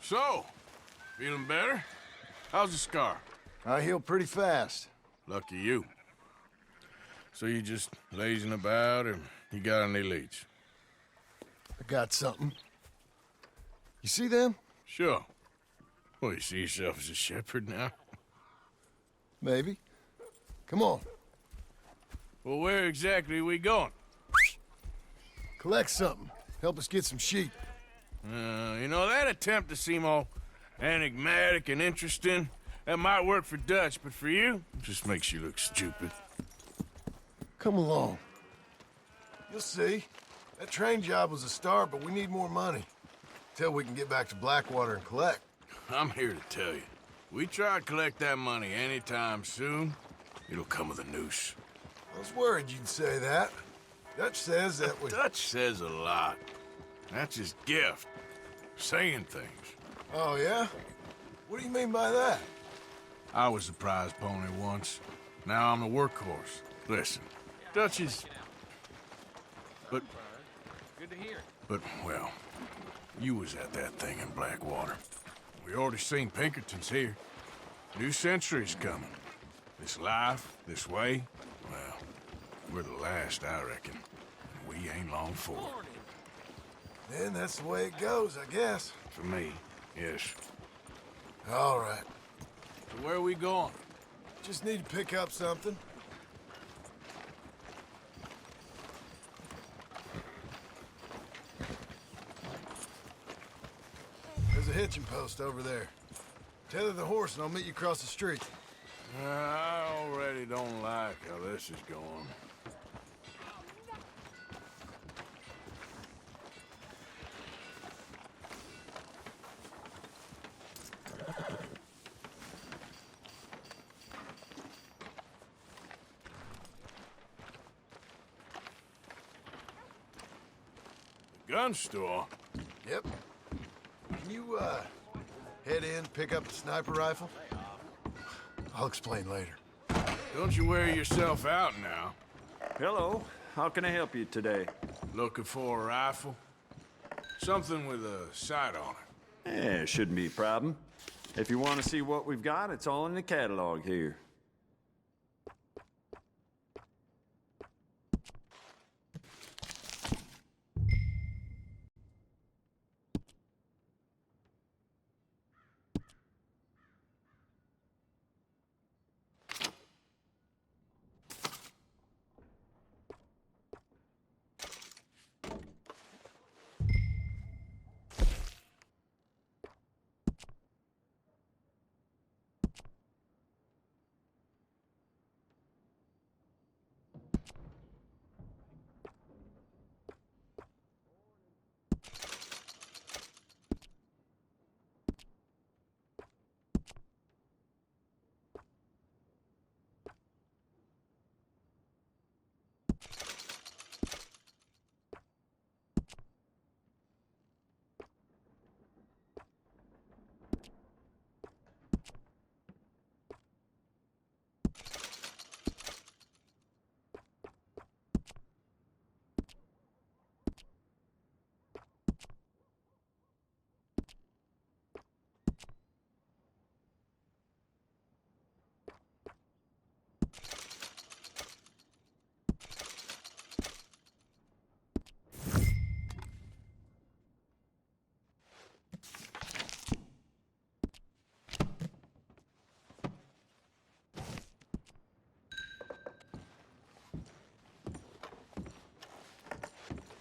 So, feeling better? How's the scar? I heal pretty fast. Lucky you. So you just lazing about, or you got any leads? I got something. You see them? Sure. Well, you see yourself as a shepherd now? Maybe. Come on. Well, where exactly are we going? Collect something. Help us get some sheep. You know, that attempt to seem all enigmatic and interesting, that might work for Dutch, but for you, it just makes you look stupid. Come along. You'll see. That train job was a start, but we need more money. Till we can get back to Blackwater and collect. I'm here to tell you, we try to collect that money anytime soon, it'll come with a noose. I was worried you'd say that. Dutch says that we... Dutch says a lot. That's his gift. Saying things. Oh, yeah? What do you mean by that? I was the prize pony once. Now I'm the workhorse. Listen, Dutch is... But... Good to hear. But, well, you was at that thing in Blackwater. We already seen Pinkertons here. New century's coming. This life, this way, well, we're the last, I reckon. We ain't long for it. Then that's the way it goes, I guess. For me, yes. All right. So where are we going? Just need to pick up something. There's a hitching post over there. Tether the horse and I'll meet you across the street. I already don't like how this is going. Gun store? Yep. Can you, head in, pick up the sniper rifle? I'll explain later. Don't you wear yourself out now. Hello. How can I help you today? Looking for a rifle? Something with a sight on it. Yeah, shouldn't be a problem. If you want to see what we've got, it's all in the catalog here.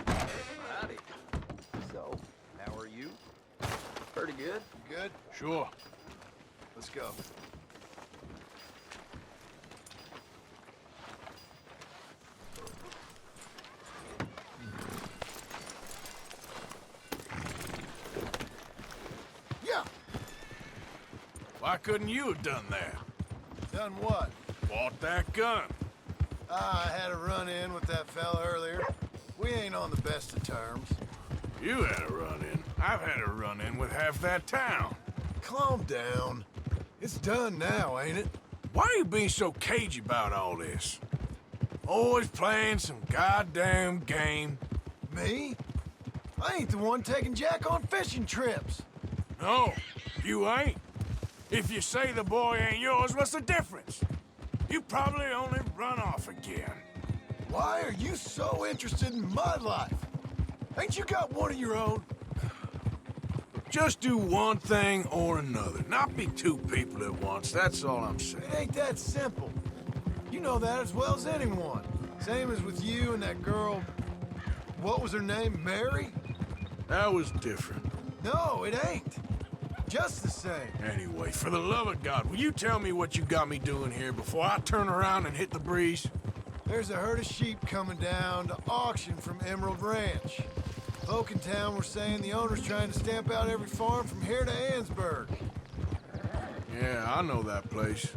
Howdy. So, how are you? Pretty good. Good? Sure. Let's go. Yeah! Why couldn't you have done that? Done what? Bought that gun. I had a run-in with that fella earlier. We ain't on the best of terms. You had a run-in. I've had a run-in with half that town. Calm down. It's done now, ain't it? Why are you being so cagey about all this? Always playing some goddamn game. Me? I ain't the one taking Jack on fishing trips. No, you ain't. If you say the boy ain't yours, what's the difference? You probably only run off again. Why are you so interested in my life? Ain't you got one of your own? Just do one thing or another. Not be two people at once, that's all I'm saying. It ain't that simple. You know that as well as anyone. Same as with you and that girl... What was her name? Mary? That was different. No, it ain't. Just the same. Anyway, for the love of God, will you tell me what you got me doing here before I turn around and hit the breeze? There's a herd of sheep coming down to auction from Emerald Ranch. Folk in town were saying the owner's trying to stamp out every farm from here to Ansburg. Yeah, I know that place.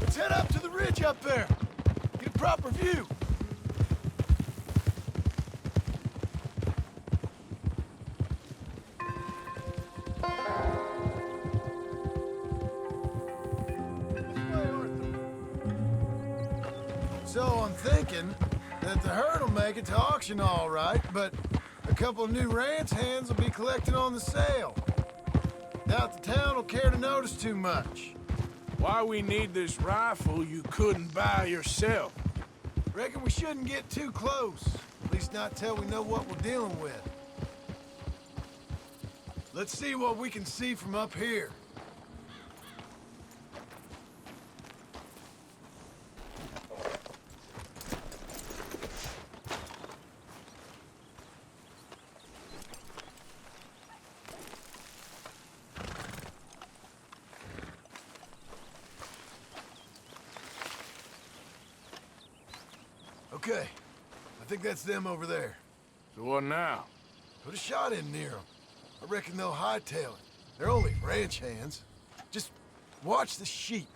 Let's head up to the ridge up there. Get a proper view. So I'm thinking that the herd will make it to auction all right, but a couple of new ranch hands will be collected on the sale. Doubt the town will care to notice too much. Why we need this rifle you couldn't buy yourself? Reckon we shouldn't get too close. At least not till we know what we're dealing with. Let's see what we can see from up here. Okay, I think that's them over there. So what now? Put a shot in near them. I reckon they'll hightail it. They're only ranch hands. Just watch the sheep.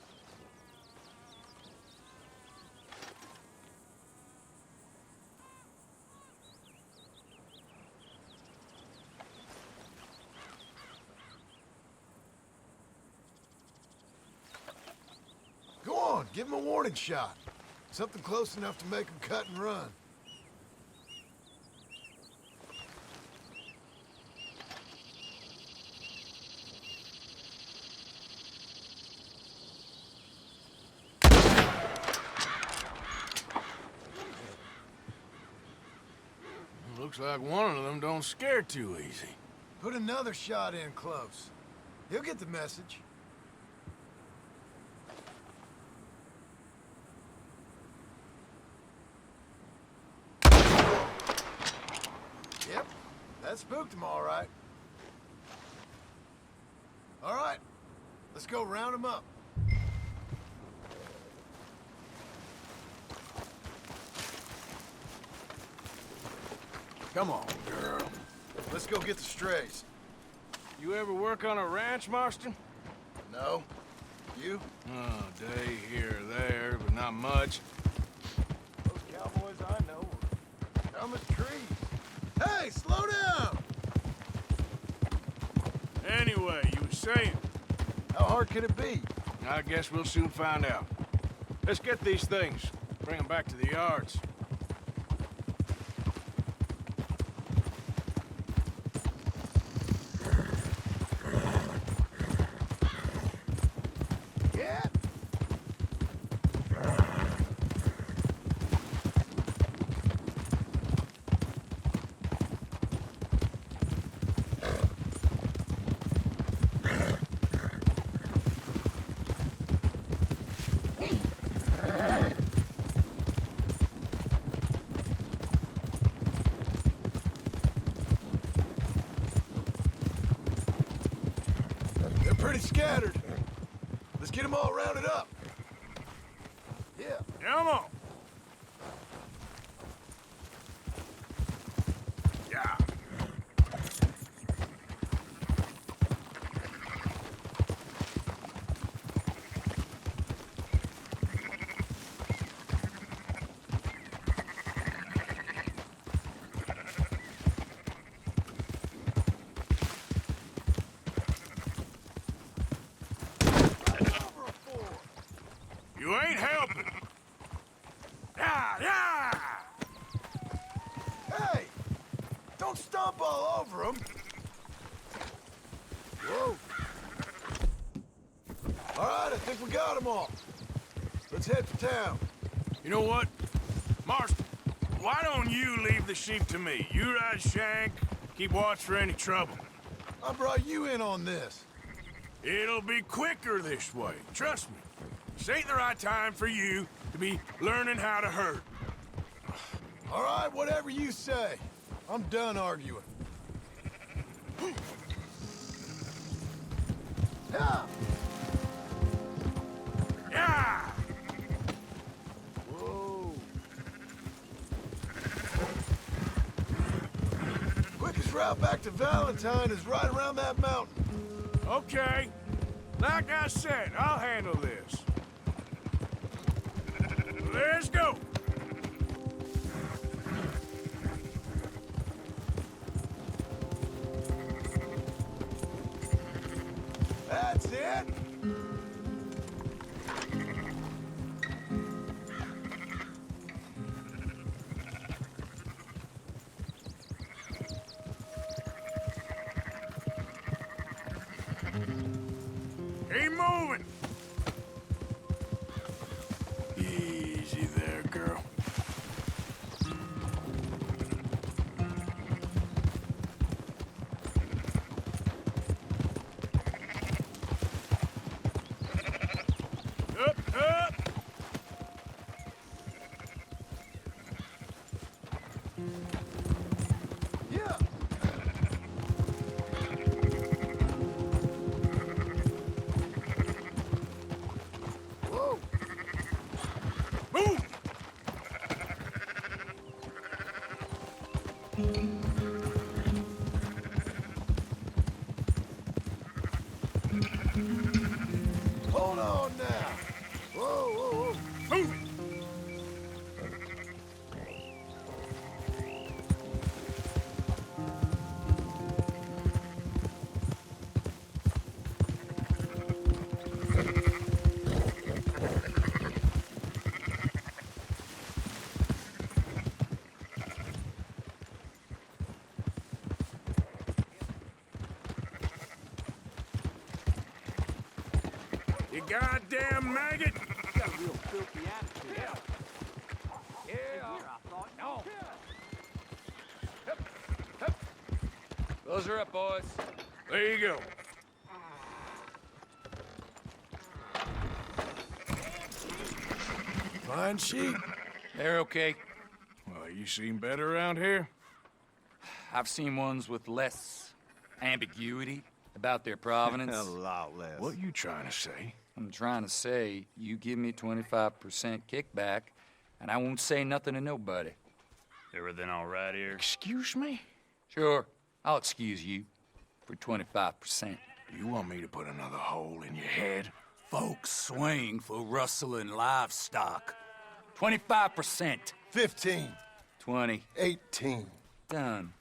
Go on, give them a warning shot. Something close enough to make them cut and run. Looks like one of them don't scare too easy. Put another shot in close. He'll get the message. Yep, that spooked him all right. All right, let's go round him up. Come on, girl. Let's go get the strays. You ever work on a ranch, Marston? No? You? Oh, day here or there, but not much. Those cowboys I know are Dumb as trees. Hey, slow down! Anyway, you were saying, How hard could it be? I guess we'll soon find out. Let's get these things. Bring them back to the yards. Yeah. They're pretty scattered. Let's get them all rounded up. Yeah. Come on. Yeah. Don't stomp all over them. Whoa. All right, I think we got them all. Let's head to town. You know what? Marston, why don't you leave the sheep to me? You ride Shank, keep watch for any trouble. I brought you in on this. It'll be quicker this way, trust me. This ain't the right time for you to be learning how to herd. All right, whatever you say. I'm done arguing. Yeah. Yeah! Whoa. Quickest route back to Valentine is right around that mountain. Okay. Like I said, I'll handle this. Let's go! That's it. Keep moving! Easy there, girl. Up, up! Yeah. Whoa. Move! Hold on now. Whoa, whoa, whoa. Move! You goddamn maggot! You got a real filthy attitude. Yeah, I thought. No. Those are up, boys. There you go. Fine sheep. They're okay. Well, you seem better around here. I've seen ones with less ambiguity about their provenance. A lot less. What you trying to say? I'm trying to say, you give me 25% kickback, and I won't say nothing to nobody. Everything all right here? Excuse me? Sure, I'll excuse you for 25%. You want me to put another hole in your head? Folks swing for rustling livestock. 25%. 15. 20. 18. Done.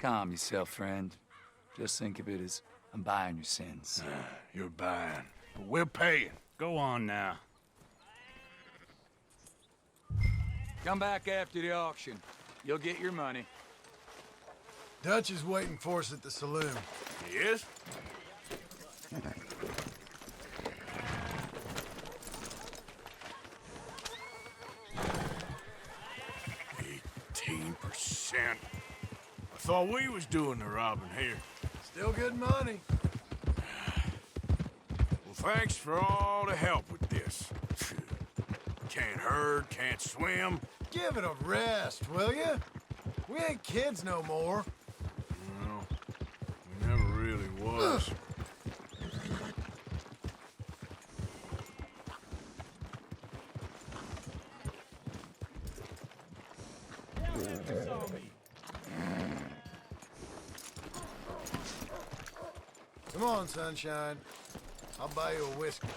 Calm yourself, friend. Just think of it as I'm buying your sins. You're buying, but we're paying. Go on now. Come back after the auction. You'll get your money. Dutch is waiting for us at the saloon. Yes? 18%. I thought we was doing the robbing here. Still good money. Well, thanks for all the help with this. Can't herd, can't swim. Give it a rest, will you? We ain't kids no more. No, we never really was. Come on, sunshine. I'll buy you a whiskey.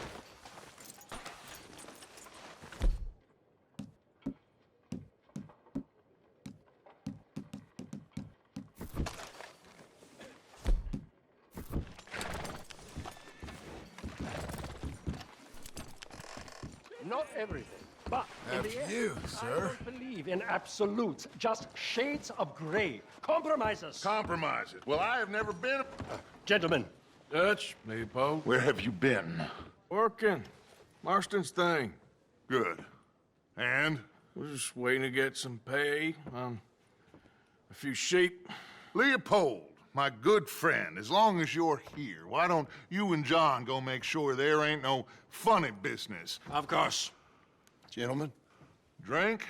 Not everything But in After the end, you, I sir. don't believe in absolutes, just shades of gray. Compromises. Compromises. Well, I have never been. Gentlemen, Dutch, me, Poe. Where have you been? Working. Marston's thing. Good. And? We're just waiting to get some pay on a few sheep. Leopold, my good friend, as long as you're here, why don't you and John go make sure there ain't no funny business? Of course. Gentlemen, drink?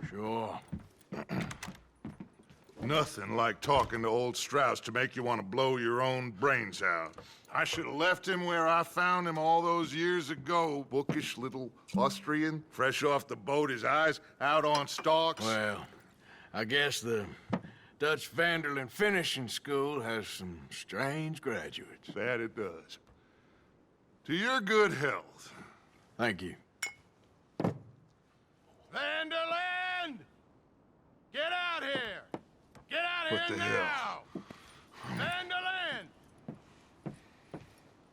Sure. Nothing like talking to old Strauss to make you want to blow your own brains out. I should have left him where I found him all those years ago. Bookish little Austrian, fresh off the boat, his eyes out on stalks. Well, I guess the Dutch Vanderlyn Finishing School has some strange graduates. That it does. To your good health. Thank you. Vanderland! Get out here! Get out What here the now! hell? Vanderland!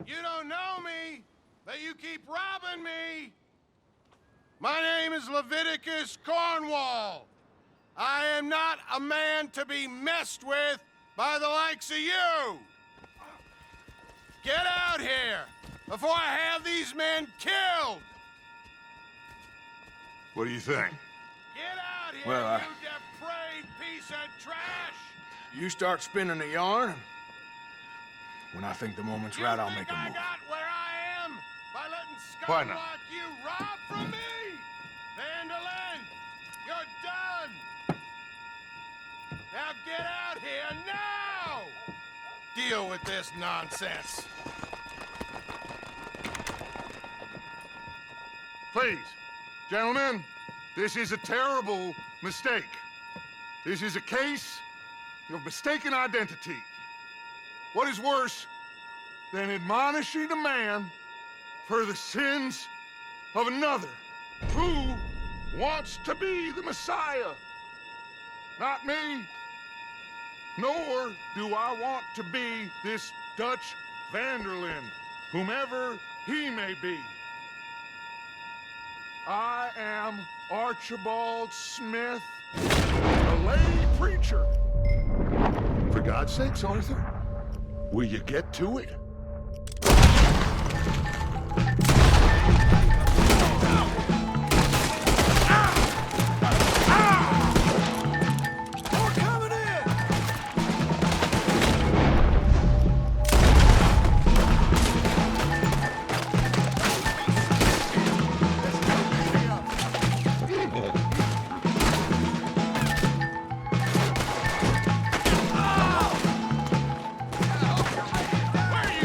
You don't know me, but you keep robbing me! My name is Leviticus Cornwall. I am not a man to be messed with by the likes of you! Get out here before I have these men killed! What do you think? Get out here, Well, you depraved piece of trash! You start spinning a yarn. When I think the moment's right, I'll make a I move. got where I am by letting Why scum not? like you rob from me! Vanderlyn, you're done! Now get out here now! Deal with this nonsense. Please, gentlemen, this is a terrible mistake. This is a case of mistaken identity. What is worse than admonishing a man for the sins of another who wants to be the Messiah? Not me, nor do I want to be this Dutch Vanderlyn, whomever he may be. I am Archibald Smith, a lay preacher. For God's sakes, Arthur, will you get to it? More coming in! Where are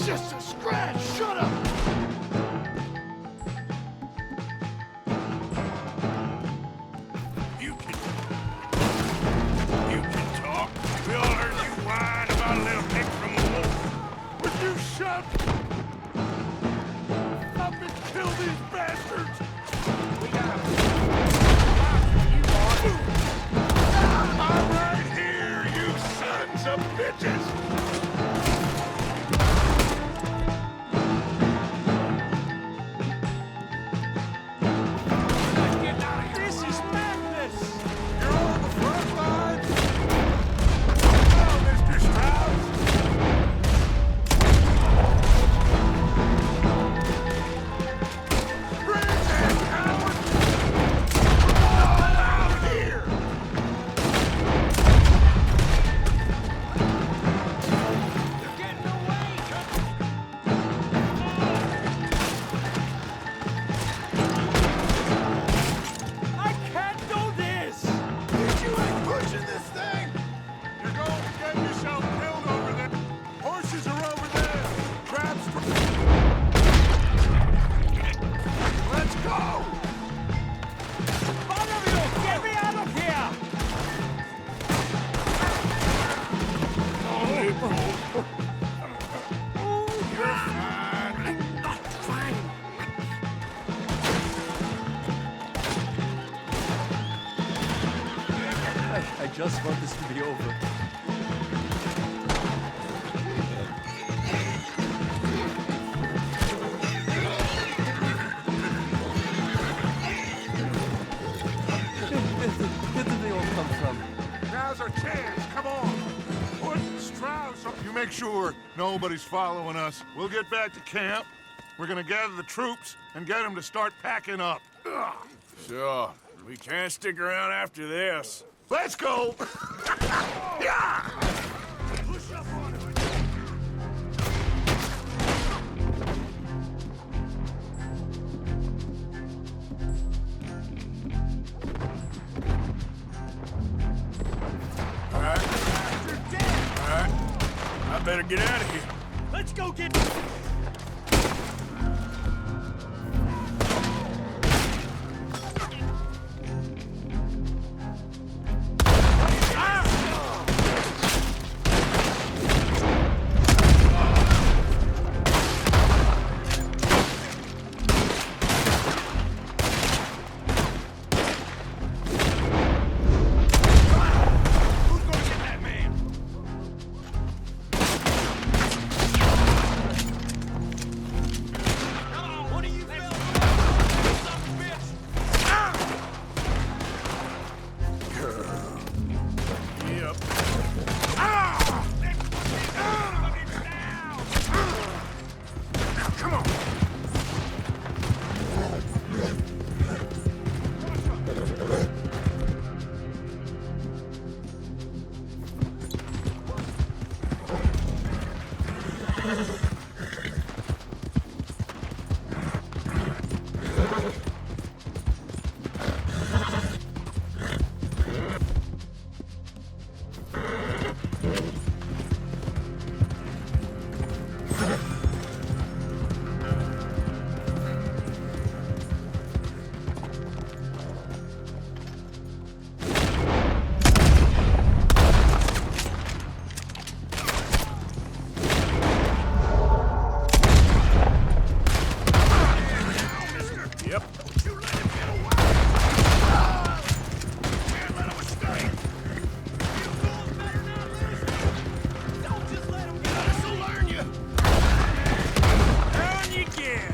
just a scratch. Shut up. You can talk. We all heard you whine about a little pick from a wolf. Would you shut up and kill these bastards? I'm right here, you sons of bitches! This is madness! You're on the front line? Now, Mr. Strauss! Bring that coward! We're all out here! You're getting away! I can't do this! You ain't pushing this thing. You're going to get yourself killed over there. Horses are over there. Traps. Let's go! One of you, get me out of here! I just want this to be over. Where did they all come from? Now's our chance. Come on. Put Strauss up. You make sure nobody's following us. We'll get back to camp. We're gonna gather the troops and get them to start packing up. Ugh. Sure. We can't stick around after this. Let's go! Yeah! Push up on him. All right. I better get out of here. Let's go get... Who's gonna get that man? What are you building? Yep. Come on. Yep. Don't you let him get away! Can't let him escape! You fools better not lose him! Don't just let him go! This'll learn you! Down you get!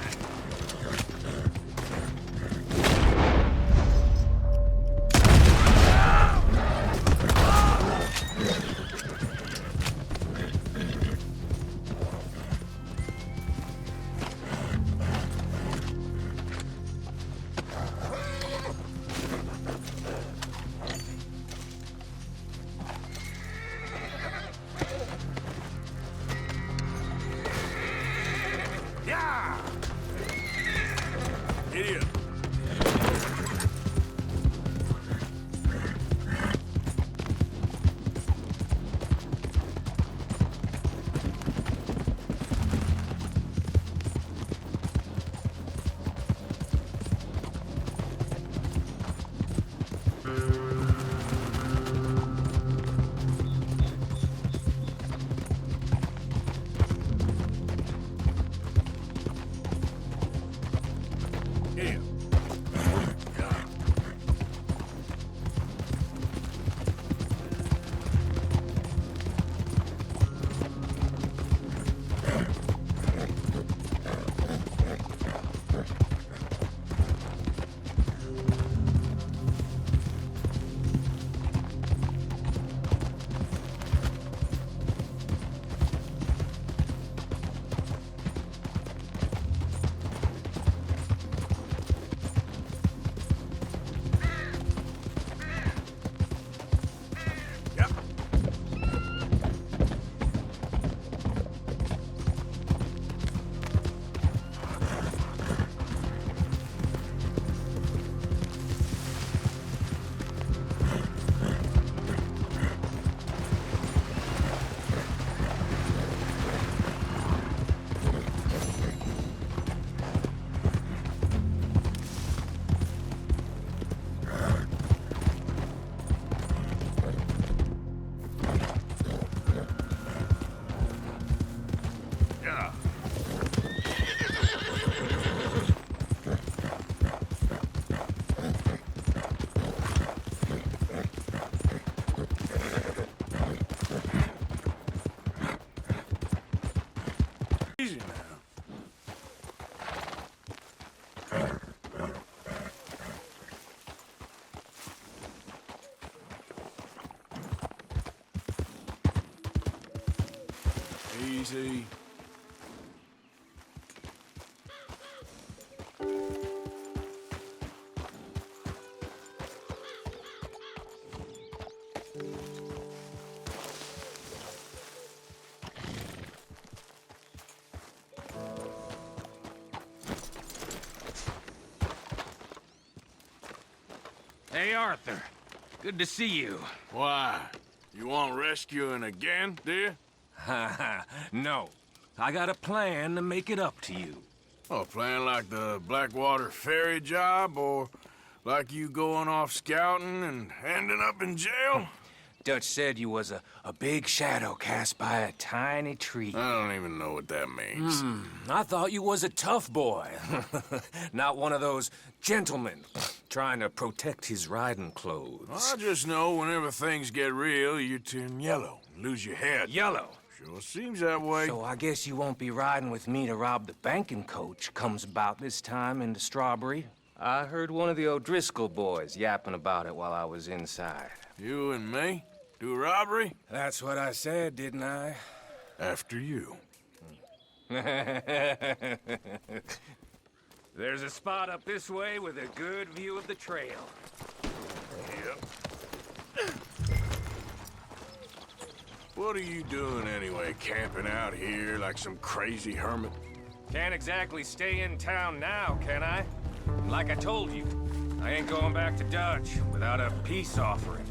Yeah! Idiot. Easy now. Easy. Hey, Arthur. Good to see you. Why? You want rescuing again, do you? No. I got a plan to make it up to you. Oh, playing like the Blackwater ferry job, or like you going off scouting and ending up in jail? Dutch said you was a big shadow cast by a tiny tree. I don't even know what that means. I thought you was a tough boy. Not one of those gentlemen trying to protect his riding clothes. I just know whenever things get real, you turn yellow, lose your head. Yellow. Sure seems that way. So I guess you won't be riding with me to rob the banking coach comes about this time in the Strawberry. I heard one of the O'Driscoll boys yapping about it while I was inside. You and me? Do a robbery? That's what I said, didn't I? After you. There's a spot up this way with a good view of the trail. Yep. What are you doing anyway, camping out here like some crazy hermit? Can't exactly stay in town now, can I? Like I told you, I ain't going back to Dutch without a peace offering.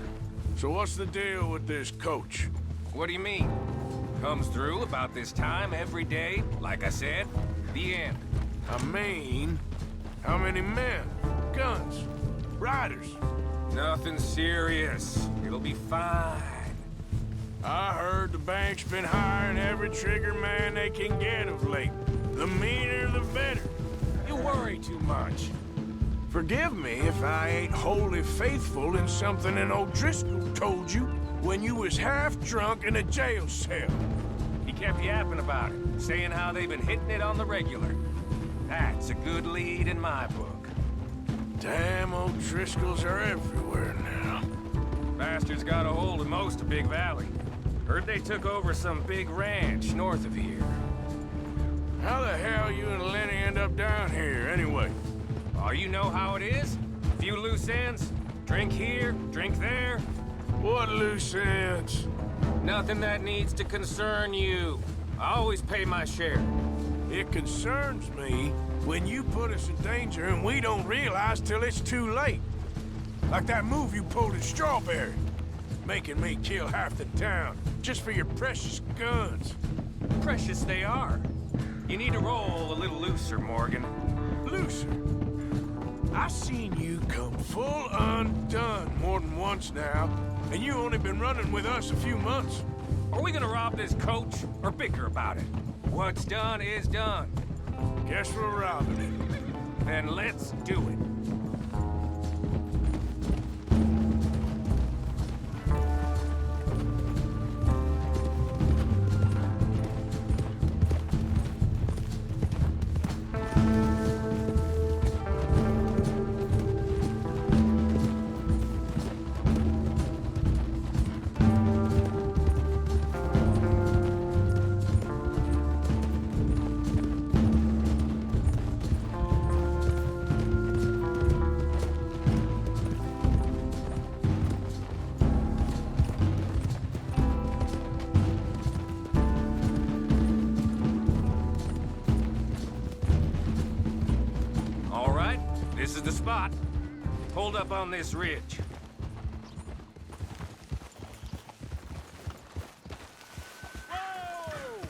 So what's the deal with this coach? What do you mean? Comes through about this time every day, like I said. The end. I mean, how many men, guns, riders? Nothing serious. It'll be fine. I heard the bank's been hiring every trigger man they can get of late. The meaner, the better. You worry too much. Forgive me if I ain't wholly faithful in something an O'Driscoll told you when you was half drunk in a jail cell. He kept yapping about it, saying how they've been hitting it on the regular. That's a good lead in my book. Damn, O'Driscolls are everywhere now. Bastards got a hold of most of Big Valley. Heard they took over some big ranch north of here. How the hell you and Lenny end up down here, anyway? Oh, you know how it is? Few loose ends. Drink here, drink there. What loose ends? Nothing that needs to concern you. I always pay my share. It concerns me when you put us in danger and we don't realize till it's too late. Like that move you pulled in Strawberry. Making me kill half the town just for your precious guns. Precious they are. You need to roll a little looser, Morgan. Looser? I've seen you come full undone more than once now, and you only been running with us a few months. Are we gonna rob this coach or bicker about it? What's done is done. Guess we're robbing it. Then let's do it. This is the spot. Hold up on this ridge. Whoa!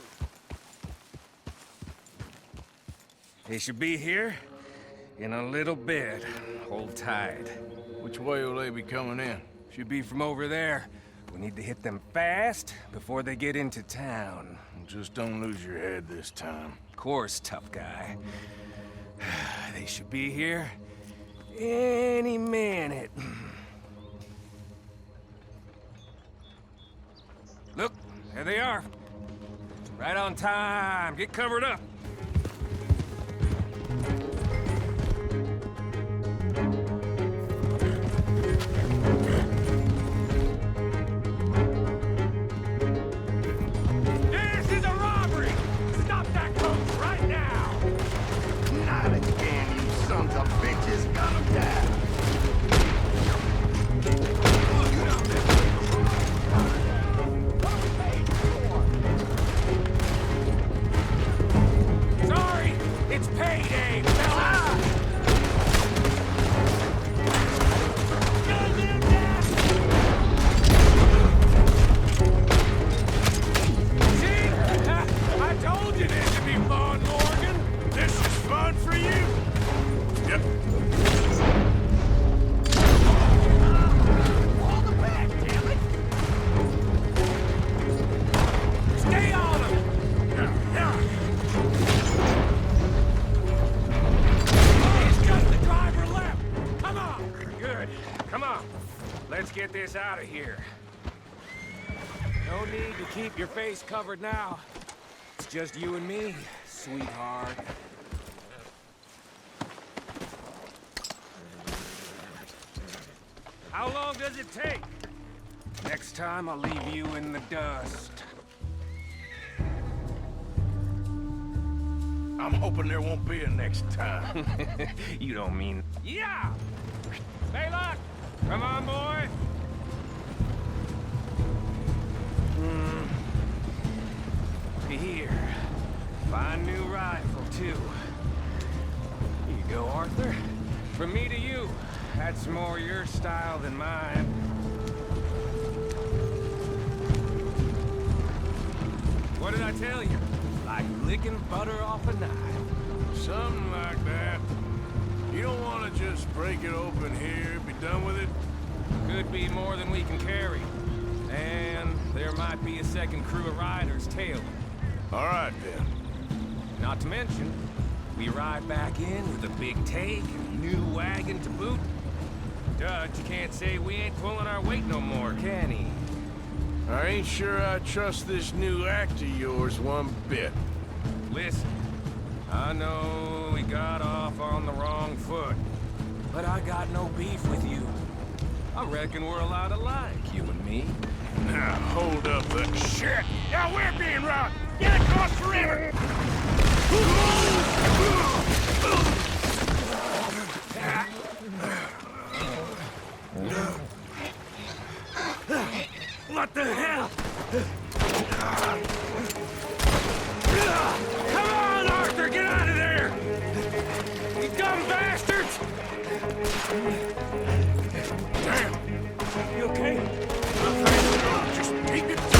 They should be here in a little bit. Hold tight. Which way will they be coming in? Should be from over there. We need to hit them fast before they get into town. Just don't lose your head this time. Of course, tough guy. They should be here any minute. Look, there they are. Right on time. Get covered up. This is a robbery! Stop that coach right now! Not again, you sons of bitches. Gun 'em down. Sorry, it's payday, fella. See? I told you this would be fun, Morgan. This is fun for you. Yep. Hold the back, damn it! Stay on him. He's just the driver left. Come on. Good. Come on. Let's get this out of here. No need to keep your face covered now. It's just you and me, sweetheart. How long does it take? Next time I'll leave you in the dust. I'm hoping there won't be a next time. You don't mean... Yeah! Baylock! Come on, boy! Here. Fine new rifle, too. Here you go, Arthur. From me to you. That's more your style than mine. What did I tell you? Like licking butter off a knife. Something like that. You don't want to just break it open here, be done with it? Could be more than we can carry. And there might be a second crew of riders tailing. All right, then. Not to mention, we ride back in with a big take and a new wagon to boot. Dutch can't say we ain't pulling our weight no more, can he? I ain't sure I trust this new act of yours one bit. Listen, I know we got off on the wrong foot, but I got no beef with you. I reckon we're a lot alike, you and me. Now, hold up the shit! Now we're being robbed! Get across the river! What the hell? Come on, Arthur, get out of there! You dumb bastards! Damn! You okay? Just keep it down!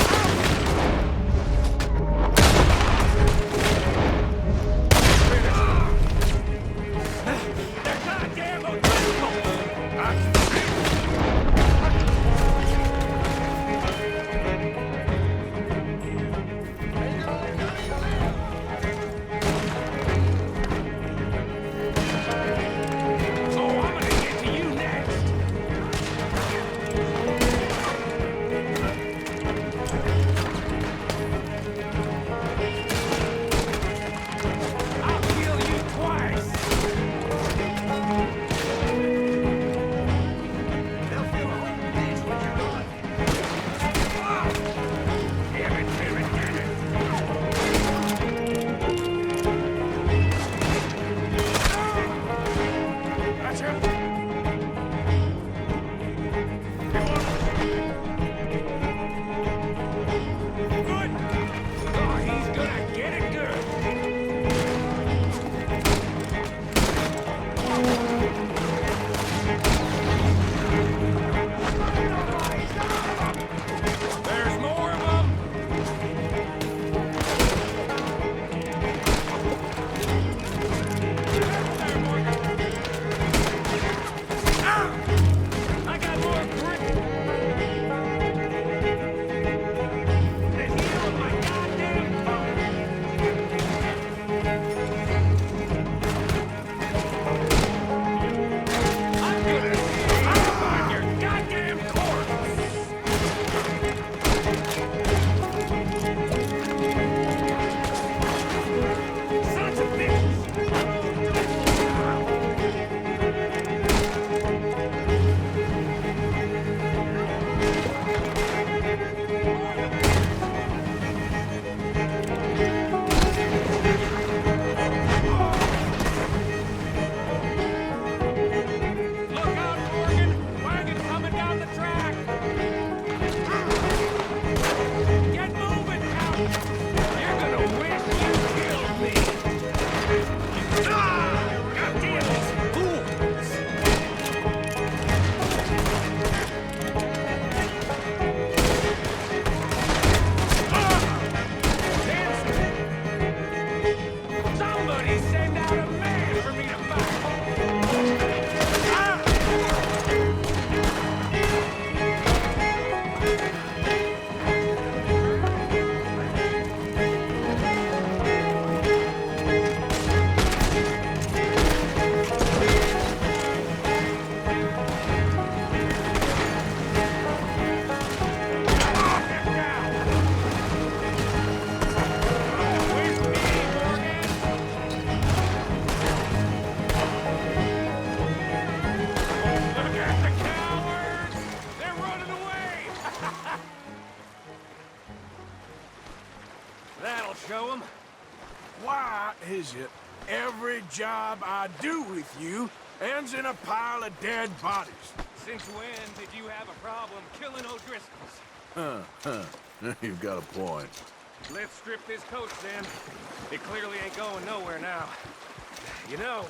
is it every job I do with you ends in a pile of dead bodies? Since when did you have a problem killing O'Driscolls? You've got a point. Let's strip this coach then. It clearly ain't going nowhere now. You know,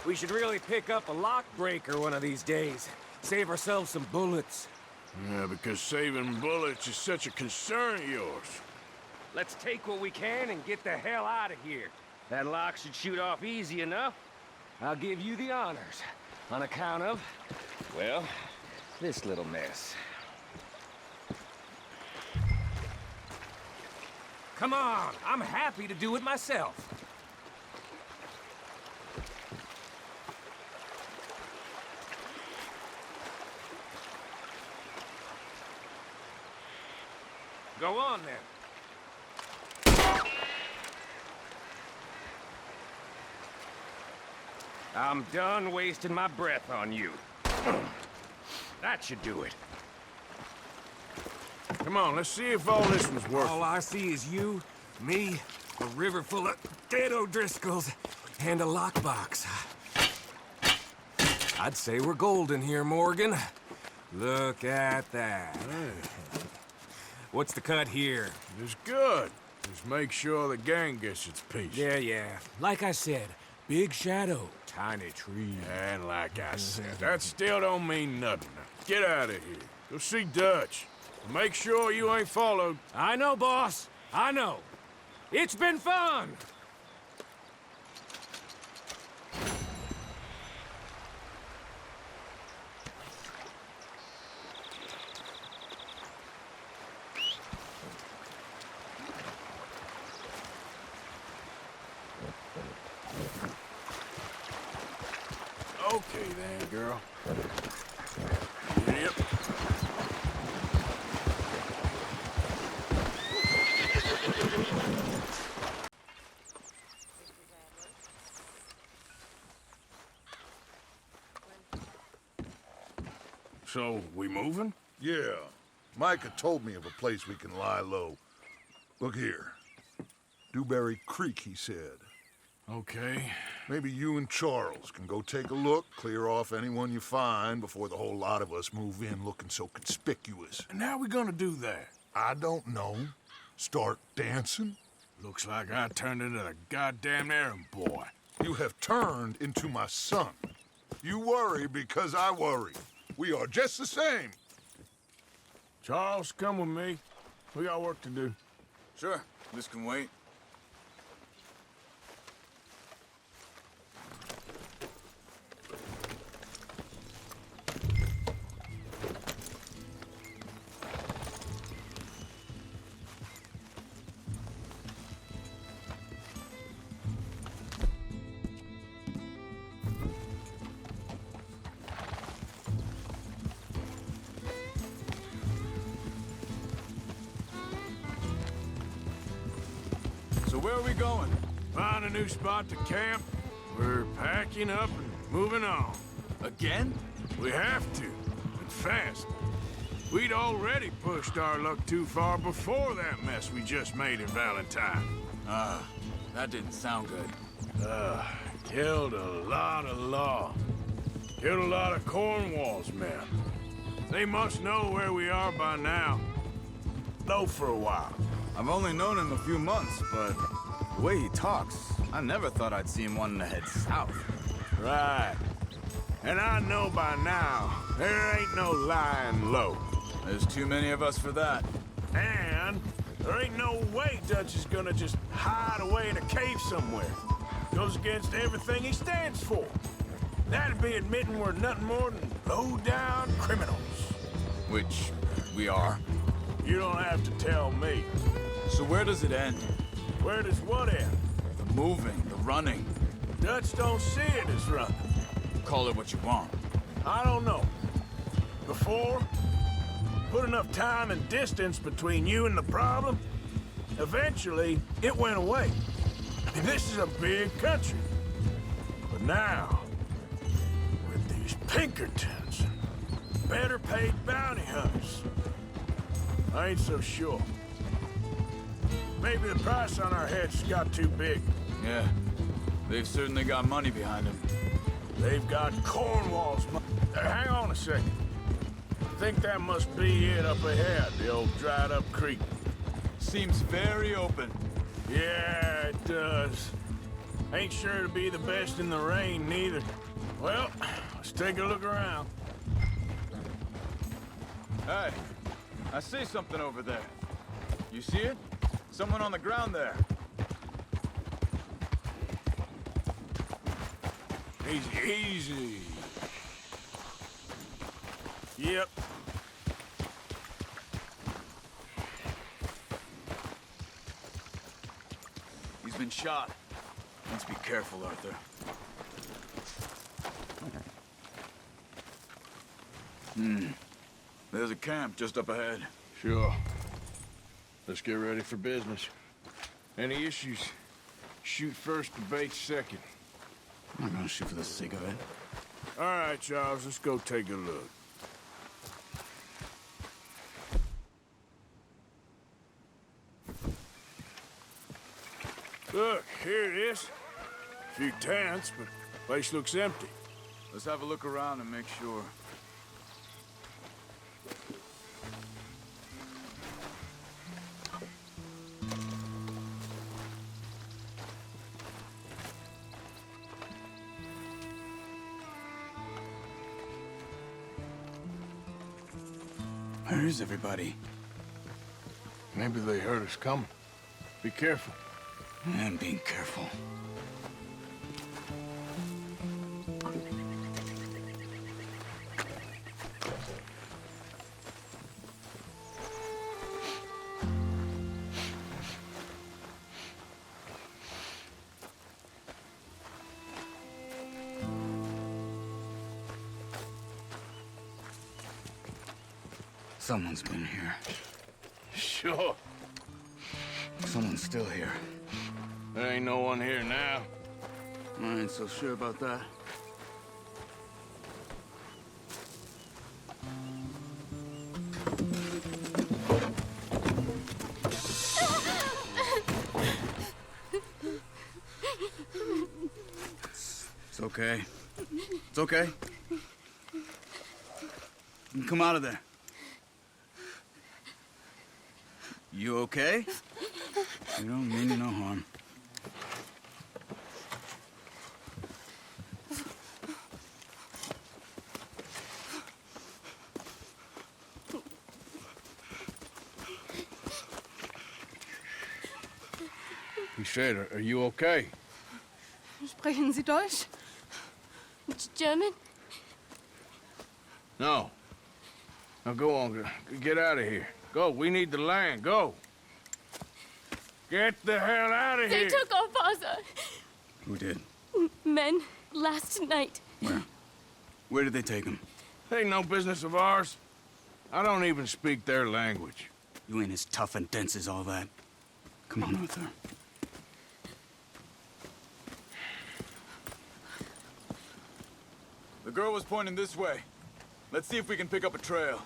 we should really pick up a lock breaker one of these days. Save ourselves some bullets. Yeah, because saving bullets is such a concern of yours. Let's take what we can and get the hell out of here. That lock should shoot off easy enough. I'll give you the honors. On account of, well, this little mess. Come on, I'm happy to do it myself. Go on, then. I'm done wasting my breath on you. That should do it. Come on, let's see if all this was worth it. All I see is you, me, a river full of dead O'Driscolls, and a lockbox. I'd say we're golden here, Morgan. Look at that. What's the cut here? It's good. Just make sure the gang gets its piece. Yeah. Like I said, big shadow, tiny tree. And like I said, that still don't mean nothing. Now, get out of here. Go see Dutch. Make sure you ain't followed. I know, boss. I know. It's been fun. Okay then, girl. Yep. So, we moving? Yeah. Micah told me of a place we can lie low. Look here. Dewberry Creek, he said. Okay. Maybe you and Charles can go take a look, clear off anyone you find before the whole lot of us move in looking so conspicuous. And how we gonna do that? I don't know. Start dancing? Looks like I turned into the goddamn errand boy. You have turned into my son. You worry because I worry. We are just the same. Charles, come with me. We got work to do. Sure. This can wait. So where are we going? Find a new spot to camp. We're packing up and moving on. Again? We have to, and fast. We'd already pushed our luck too far before that mess we just made in Valentine. That didn't sound good. Killed a lot of law. Killed a lot of Cornwall's men. They must know where we are by now. Know for a while. I've only known him a few months, but the way he talks, I never thought I'd see him wanting to head south. Right. And I know by now, there ain't no lying low. There's too many of us for that. And there ain't no way Dutch is gonna just hide away in a cave somewhere. Goes against everything he stands for. That'd be admitting we're nothing more than low-down criminals. Which we are. You don't have to tell me. So where does it end? Where does what end? The moving, the running. Dutch don't see it as running. Call it what you want. I don't know. Before, put enough time and distance between you and the problem, eventually it went away. I mean, this is a big country. But now, with these Pinkertons and better paid bounty hunters, I ain't so sure. Maybe the price on our heads got too big. Yeah, They've certainly got money behind them. They've got Cornwall's money. Hang on a second. I think that must be it up ahead, the old dried-up creek. Seems very open. Yeah, it does. Ain't sure to be the best in the rain, neither. Well, let's take a look around. Hey, I see something over there. You see it? Someone on the ground there. Easy, easy. Yep. He's been shot. Let's be careful, Arthur. There's a camp just up ahead. Sure. Let's get ready for business. Any issues? Shoot first, debate second. I'm not gonna shoot for the sake of it. All right, Charles, let's go take a look. Look, here it is. A few tents, but the place looks empty. Let's have a look around and make sure. Where is everybody? Maybe they heard us coming. Be careful. I'm being careful. Someone's been here. Sure. Someone's still here. There ain't no one here now. I ain't so sure about that. It's okay. It's okay. You can come out of there. You okay? You don't mean you no harm. He said, are you okay? Sprechen Sie Deutsch? German? No. Now go on, get out of here. Go, we need the land, go. Get the hell out of here. They took our father. Who did? Men, last night. Where? Where did they take him? Ain't no business of ours. I don't even speak their language. You ain't as tough and dense as all that. Come on, Arthur. The girl was pointing this way. Let's see if we can pick up a trail.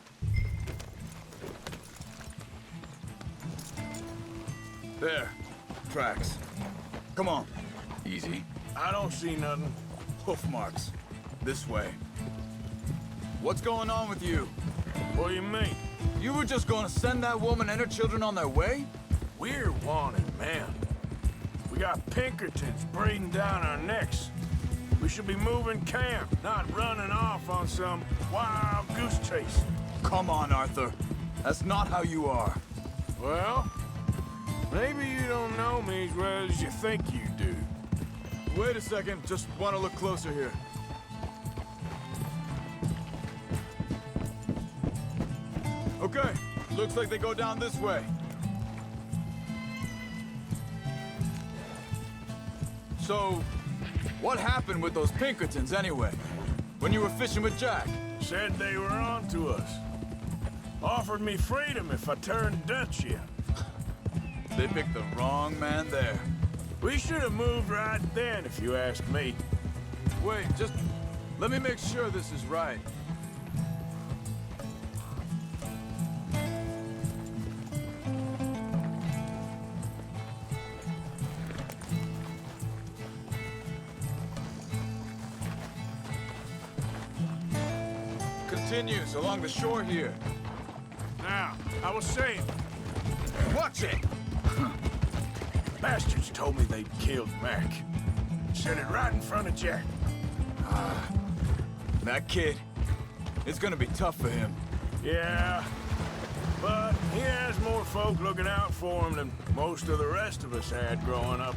There. Tracks. Come on. Easy. I don't see nothing. Hoof marks. This way. What's going on with you? What do you mean? You were just gonna send that woman and her children on their way? We're wanted, man. We got Pinkertons breathing down our necks. We should be moving camp, not running off on some wild goose chase. Come on, Arthur. That's not how you are. Well, maybe you don't know me as well as you think you do. Wait a second. Just want to look closer here. Okay. Looks like they go down this way. So, what happened with those Pinkertons anyway? When you were fishing with Jack? Said they were on to us. Offered me freedom if I turned Dutch in. They picked the wrong man there. We should have moved right then, if you ask me. Wait, just let me make sure this is right. continues along the shore here. Now, I was saying, Watch it! bastards told me they'd killed Mac. Said it right in front of Jack. That kid, it's gonna be tough for him. Yeah, but he has more folk looking out for him than most of the rest of us had growing up.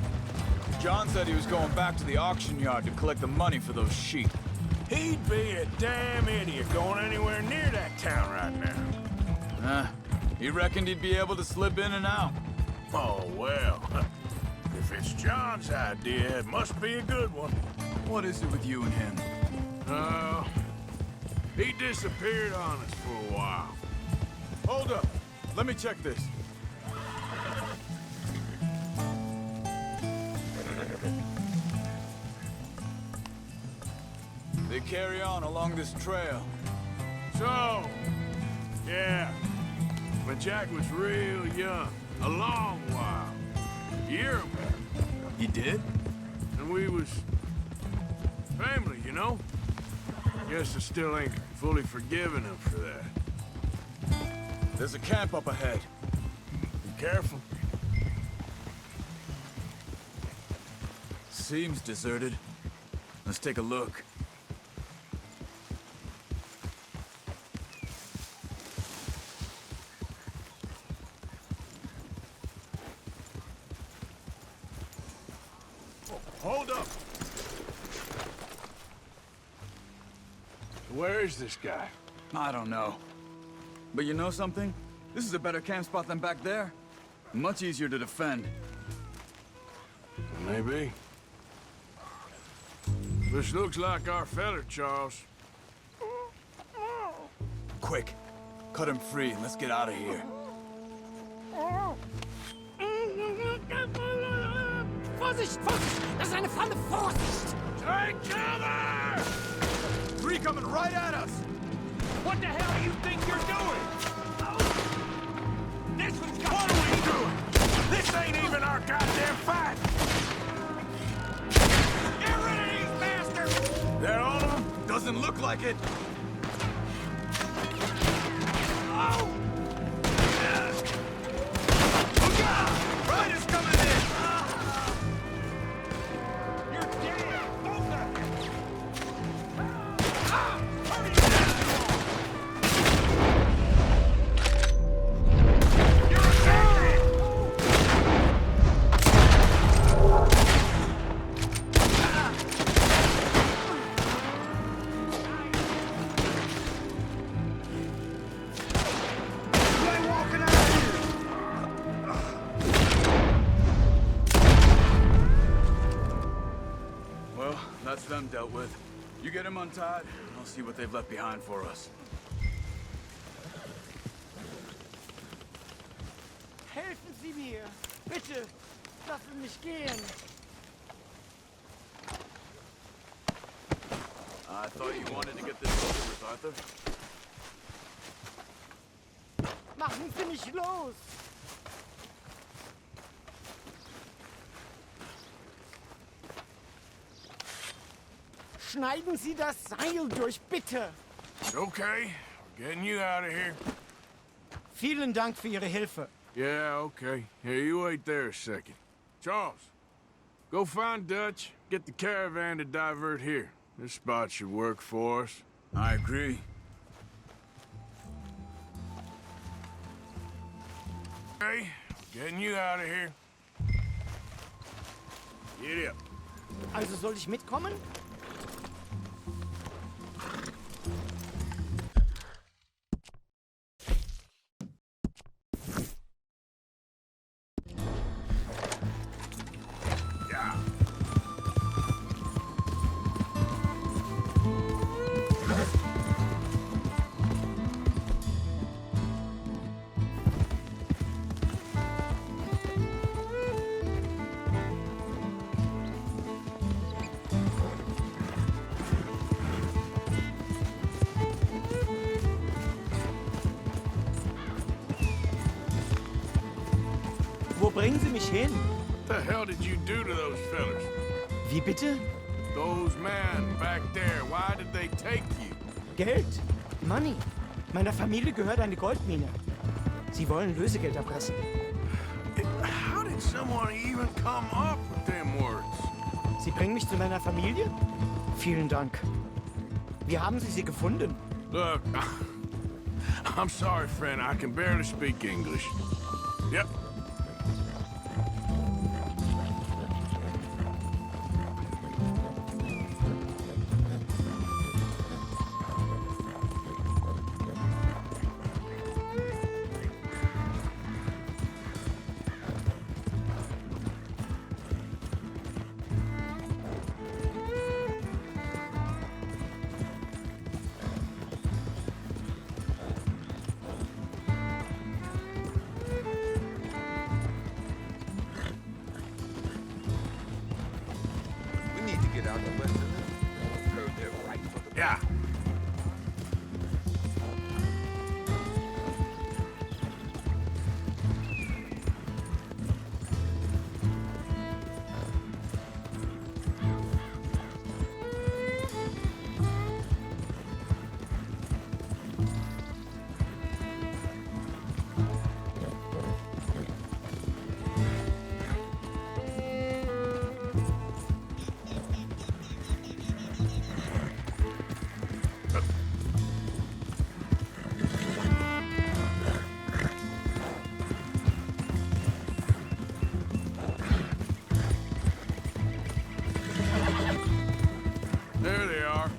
John said he was going back to the auction yard to collect the money for those sheep. He'd be a damn idiot going anywhere near that town right now. He reckoned he'd be able to slip in and out. Oh, well. If it's John's idea, it must be a good one. What is it with you and him? He disappeared on us for a while. Hold up. Let me check this. They carry on along this trail. So, yeah. When Jack was real young, a long while. A year ago. He did? And we was family, you know? Guess I still ain't fully forgiven him for that. There's a camp up ahead. Be careful. Seems deserted. Let's take a look. Hold up! Where is this guy? I don't know. But you know something? This is a better camp spot than back there. Much easier to defend. Maybe. This looks like our feller, Charles. Quick, cut him free and let's get out of here. Vorsicht, Vorsicht! Das ist eine Falle! Vorsicht! Take cover! Three coming right at us! What the hell do you think you're doing? This one's got... What are we doing? This ain't even our goddamn fight! Get rid of these bastards! That all of them? Doesn't look like it. Oh! Look out! Riders coming in! You're dead! Both of you! Hurry! You're dead! They walking out of here! Well, that's them dealt with. You get them untied, and I'll see what they've left behind for us. Helfen Sie mir! Bitte! Lassen mich gehen! I thought you wanted to get this over with, Arthur. Machen Sie mich los! Schneiden Sie das Seil durch, bitte! It's okay. We're getting you out of here. Vielen Dank für Ihre Hilfe. Yeah, okay. Here, you wait there a second. Charles, go find Dutch. Get the caravan to divert here. This spot should work for us. I agree. Okay, getting you out of here. Get up. Also soll ich mitkommen? Ja. Wo bringen Sie mich hin? What the hell did you do to those fellas? Wie bitte? Those men back there, why did they take you? Geld? Money. Meiner Familie gehört eine Goldmine. Sie wollen Lösegeld erpressen. How did someone even come up with them words? Sie bringen mich zu meiner Familie? Vielen Dank. Wie haben Sie sie gefunden? Look, I'm sorry, friend. I can barely speak English. Yep. Yeah. There they are.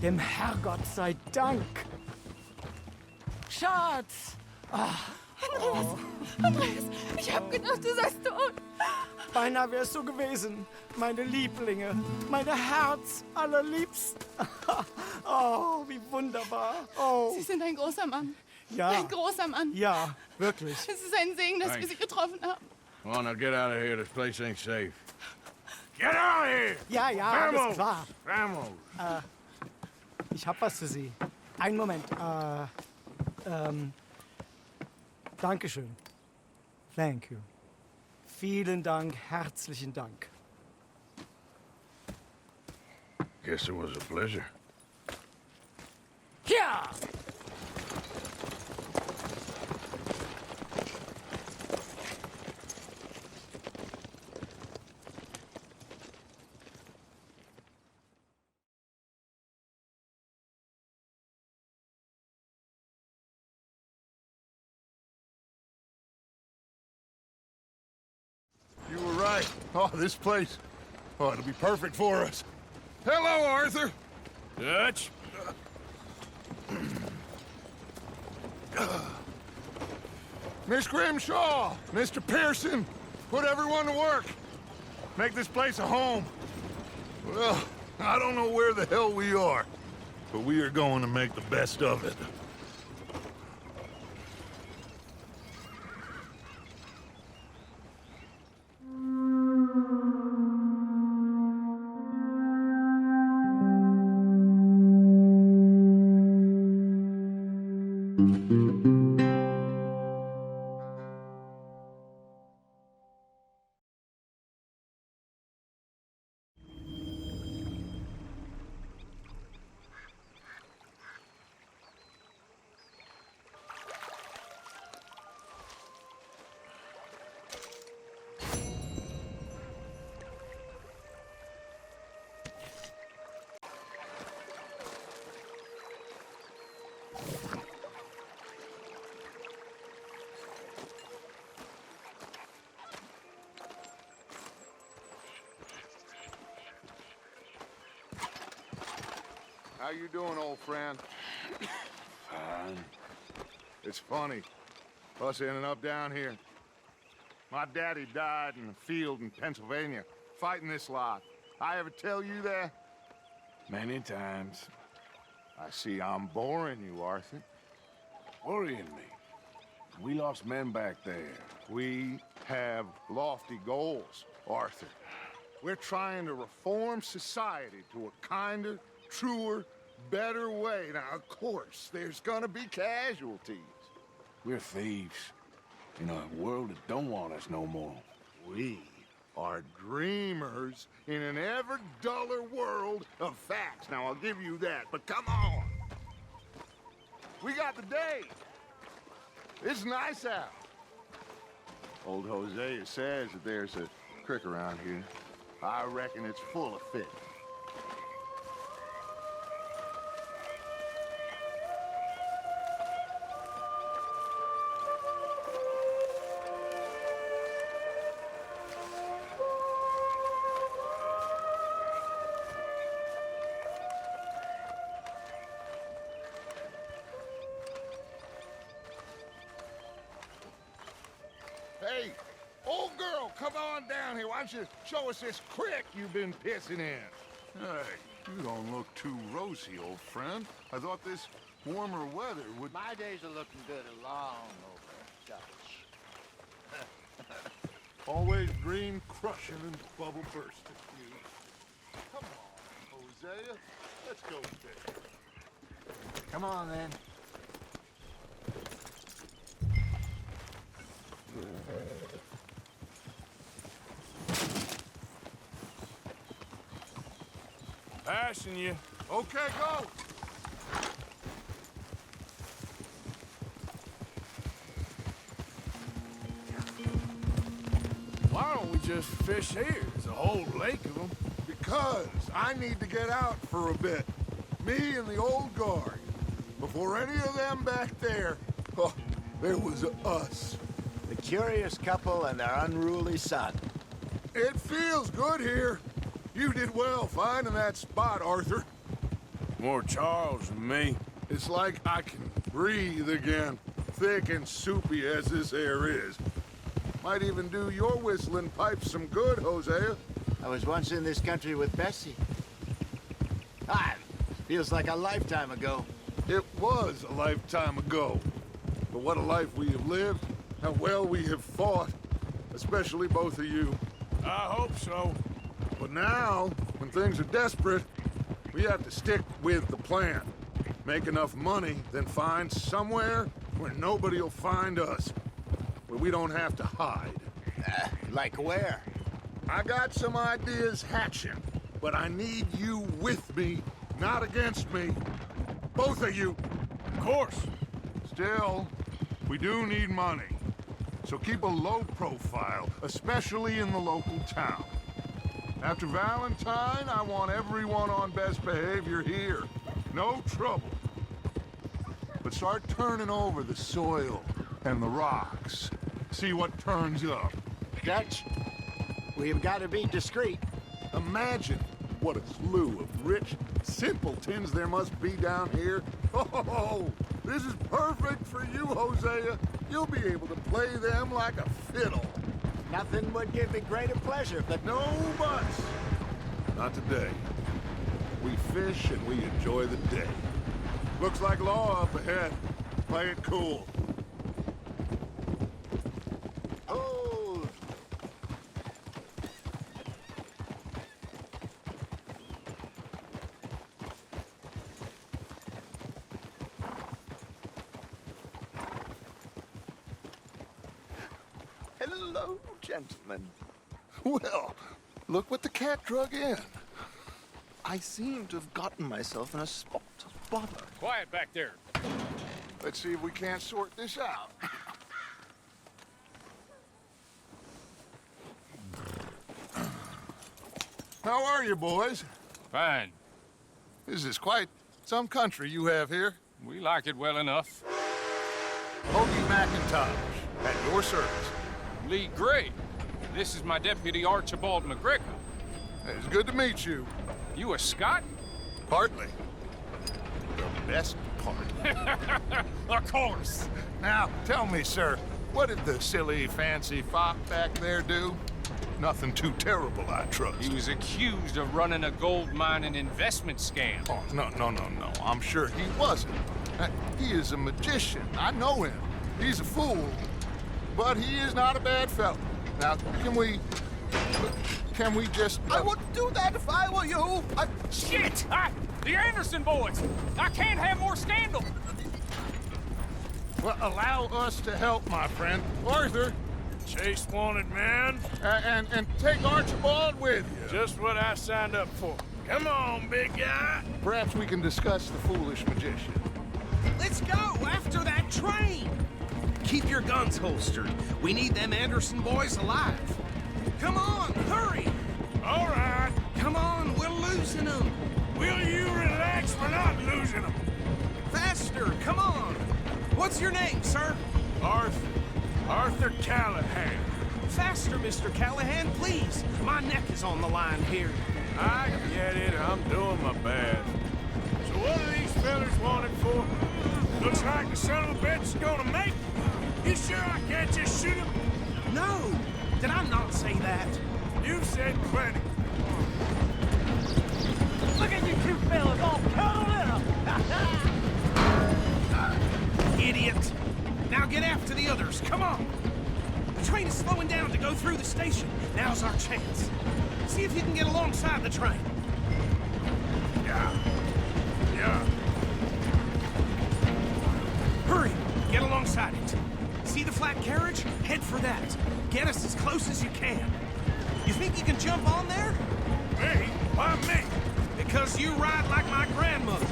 Dem Herrgott sei Dank. Schatz! Andreas, ich hab gedacht, du seist tot. Beinahe wärst du gewesen. Meine Lieblinge. Meine Herz allerliebsten. Oh, wie wunderbar. Oh. Sie sind ein großer Mann. Ja. Ein großer Mann. Ja, wirklich. Es ist ein Segen, dass wir Sie getroffen haben. Come on, now get out of here. This place ain't safe. Get out of here! Ja, ja, alles klar. Vamos! Ich hab was für Sie. Einen Moment. Dankeschön. Thank you. Vielen Dank, herzlichen Dank. Guess it was a pleasure. Ja! You were right. Oh, this place. Oh, it'll be perfect for us. Hello, Arthur. Dutch? Miss Grimshaw, Mr. Pearson, put everyone to work. Make this place a home. Well, I don't know where the hell we are, but we are going to make the best of it. How you doing, old friend? Fine. It's funny, us ending up down here. My daddy died in a field in Pennsylvania, fighting this lot. I ever tell you that? Many times. I see I'm boring you, Arthur. Worrying me. We lost men back there. We have lofty goals, Arthur. We're trying to reform society to a kinder, truer, better way. Now, of course, there's gonna be casualties. We're thieves. In a world that don't want us no more. We are dreamers in an ever duller world of facts. Now, I'll give you that, but come on. We got the day. It's nice out. Old Hosea says that there's a creek around here. I reckon it's full of fish. Hey, old girl, come on down here. Why don't you show us this creek you've been pissing in? Hey, you don't look too rosy, old friend. I thought this warmer weather would... My days are looking good along over, Dutch. Always green crushing and bubble bursting, you. Come on, Hosea. Let's go there. Come on, then. Passing you. Okay, go. Why don't we just fish here? There's a whole lake of them. Because I need to get out for a bit. Me and the old guard. Before any of them back there, oh, there was us. The curious couple and their unruly son. It feels good here. You did well finding that spot, Arthur. More Charles than me. It's like I can breathe again, thick and soupy as this air is. Might even do your whistling pipes some good, Hosea. I was once in this country with Bessie. Feels like a lifetime ago. It was a lifetime ago. But what a life we have lived. How well we have fought. Especially both of you. I hope so. But now, when things are desperate, we have to stick with the plan. Make enough money, then find somewhere where nobody will find us. Where we don't have to hide. Like where? I got some ideas hatching, but I need you with me, not against me. Both of you. Of course. Still, we do need money. So keep a low profile, especially in the local town. After Valentine, I want everyone on best behavior here. No trouble. But start turning over the soil and the rocks. See what turns up. Dutch, we've got to be discreet. Imagine what a slew of rich simpletons there must be down here. Oh, this is perfect for you, Hosea. You'll be able to play them like a fiddle. Nothing would give me greater pleasure, but... No buts. Not today. We fish and we enjoy the day. Looks like law up ahead. Play it cool. Oh! Hello, gentlemen. Well, look what the cat drug in. I seem to have gotten myself in a spot of bother. Quiet back there. Let's see if we can't sort this out. How are you, boys? Fine. This is quite some country you have here. We like it well enough. Hoagie McIntosh, at your service. Lee Gray. This is my deputy, Archibald McGregor. It's good to meet you. You a Scot? Partly. The best part. Of course. Now, tell me, sir, what did the silly, fancy fop back there do? Nothing too terrible, I trust. He was accused of running a gold mining investment scam. Oh, no. I'm sure he wasn't. He is a magician. I know him. He's a fool. But he is not a bad fellow. Now, can we just... I wouldn't do that if I were you! Shit! The Anderson boys! I can't have more scandal! Well, allow us to help, my friend. Arthur! Chase wanted man. And take Archibald with you. Just what I signed up for. Come on, big guy. Perhaps we can discuss the foolish magician. Let's go after that train! Keep your guns holstered. We need them Anderson boys alive. Come on, hurry! All right. Come on, we're losing them. Will you relax? We're not losing them. Faster, come on. What's your name, sir? Arthur Callahan. Faster, Mr. Callahan, please. My neck is on the line here. I get it. I'm doing my best. So what are these fellas wanted for? Looks like the son of a bitch is gonna make it. You sure I can't just shoot him? No! Did I not say that? You've said plenty. Look at you two fellas all cuddled up! Idiot! Now get after the others, come on! The train is slowing down to go through the station. Now's our chance. See if you can get alongside the train. Yeah. Hurry, get alongside it. See the flat carriage? Head for that. Get us as close as you can. You think you can jump on there? Me? Why me? Because you ride like my grandmother.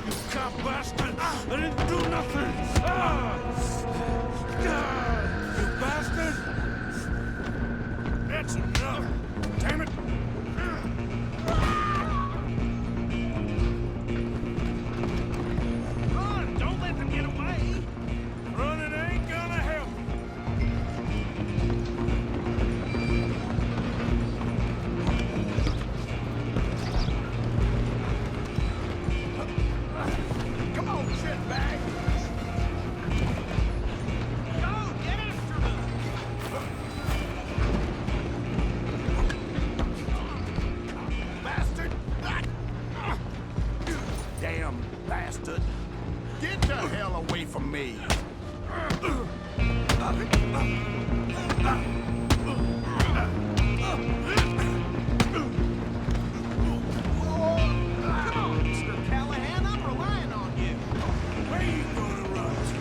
You cop bastard! I didn't do nothing! You bastard! That's enough! Damn it! Run! Don't let them get away! Running ain't gonna help! Come on, shitbag! Go! Get after them! Bastard! Damn bastard! Get the hell away from me! Come on, Mr. Callahan, I'm relying on you. Where you gonna run to?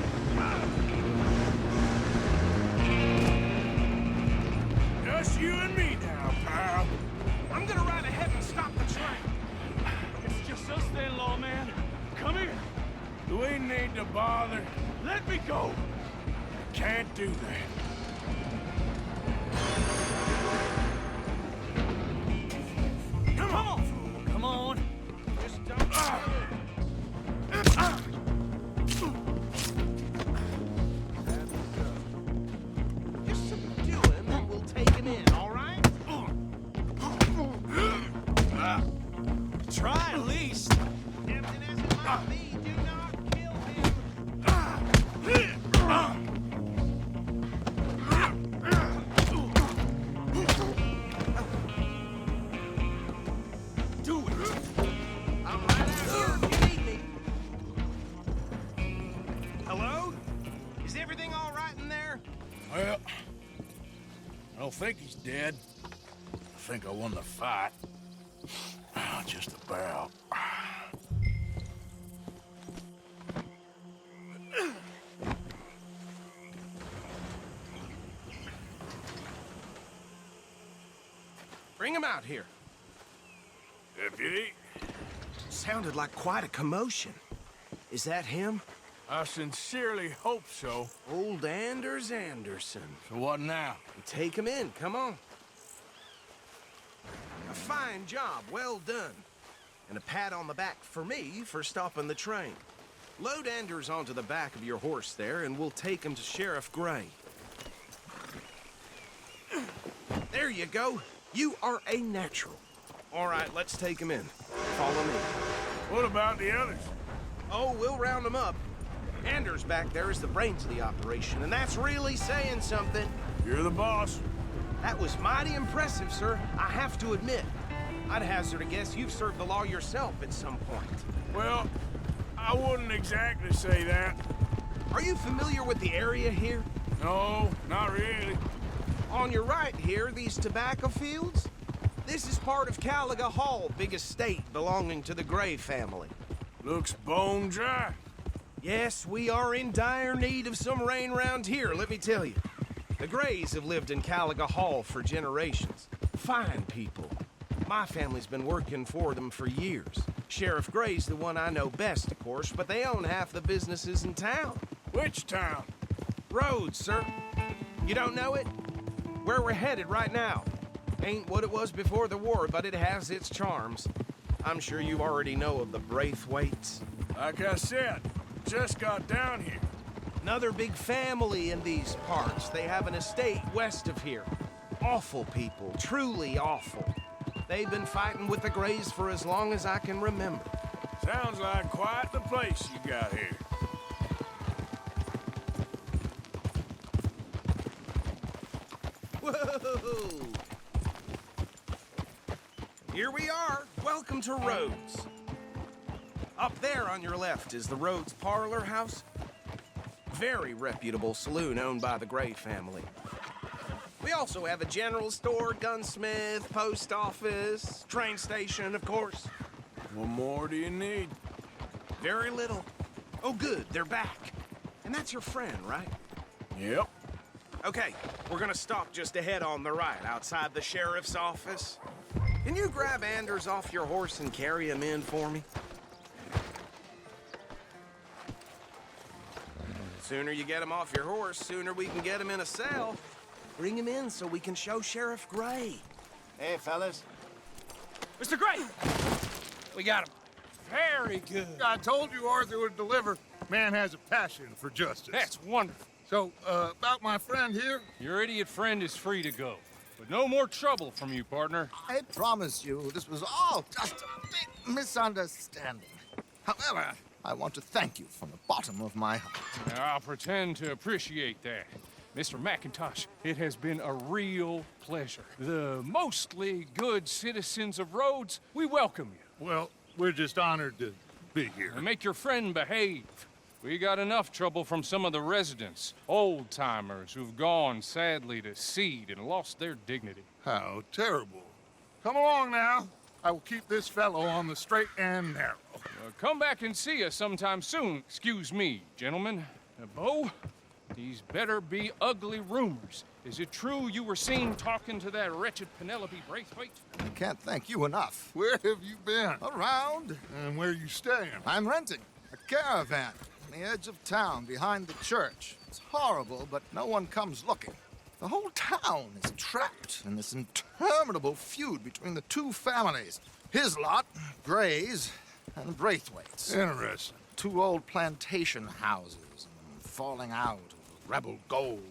Just you and me now, pal. I'm gonna ride ahead and stop the train. It's just us then, lawman. Come here. Do we need to bother? Let me go. Can't do that. Come on, fool. Come on. Just don't Just subdue him and we'll take him in, all right? Try at least. Tempting as it might be, do not kill him. Do it. I'm right out here if you need me. Hello? Is everything all right in there? Well, I don't think he's dead. I think I won the fight. Just about. Bring him out here. Deputy? Sounded like quite a commotion. Is that him? I sincerely hope so. Old Anders Anderson. So what now? Take him in, come on. A fine job, well done. And a pat on the back for me for stopping the train. Load Anders onto the back of your horse there, and we'll take him to Sheriff Gray. There you go. You are a natural. All right, let's take him in. Follow me. What about the others? Oh, we'll round them up. Anders back there is the brains of the operation, and that's really saying something. You're the boss. That was mighty impressive, sir. I have to admit. I'd hazard a guess you've served the law yourself at some point. Well, I wouldn't exactly say that. Are you familiar with the area here? No, not really. On your right here, these tobacco fields? This is part of Caliga Hall, big estate belonging to the Gray family. Looks bone dry. Yes, we are in dire need of some rain round here, let me tell you. The Grays have lived in Caliga Hall for generations. Fine people. My family's been working for them for years. Sheriff Gray's the one I know best, of course, but they own half the businesses in town. Which town? Rhodes, sir. You don't know it? Where we're headed right now. Ain't what it was before the war, but it has its charms. I'm sure you already know of the Braithwaites. Like I said, just got down here. Another big family in these parts. They have an estate west of here. Awful people, truly awful. They've been fighting with the Grays for as long as I can remember. Sounds like quite the place you got here. Whoa! Here we are. Welcome to Rhodes. Up there on your left is the Rhodes Parlor House. Very reputable saloon owned by the Gray family. We also have a general store, gunsmith, post office, train station, of course. What more do you need? Very little. Oh, good, they're back. And that's your friend, right? Yep. Okay, we're gonna stop just ahead on the right, outside the sheriff's office. Can you grab Anders off your horse and carry him in for me? Sooner you get him off your horse, sooner we can get him in a cell. Bring him in so we can show Sheriff Gray. Hey, fellas. Mr. Gray! We got him. Very good. I told you Arthur would deliver. Man has a passion for justice. That's wonderful. So, about my friend here? Your idiot friend is free to go. But no more trouble from you, partner. I promise you, this was all just a big misunderstanding. However, I want to thank you from the bottom of my heart. Now, I'll pretend to appreciate that. Mr. McIntosh, it has been a real pleasure. The mostly good citizens of Rhodes, we welcome you. Well, we're just honored to be here. And make your friend behave. We got enough trouble from some of the residents, old-timers who've gone, sadly, to seed and lost their dignity. How terrible. Come along now. I will keep this fellow on the straight and narrow. Come back and see us sometime soon. Excuse me, gentlemen. Bo, these better be ugly rumors. Is it true you were seen talking to that wretched Penelope Braithwaite? I can't thank you enough. Where have you been? Around. And where are you staying? I'm renting a caravan on the edge of town behind the church. It's horrible, but no one comes looking. The whole town is trapped in this interminable feud between the two families. His lot, Gray's, and Braithwaite's. Interesting. Two old plantation houses, and falling out over rebel gold,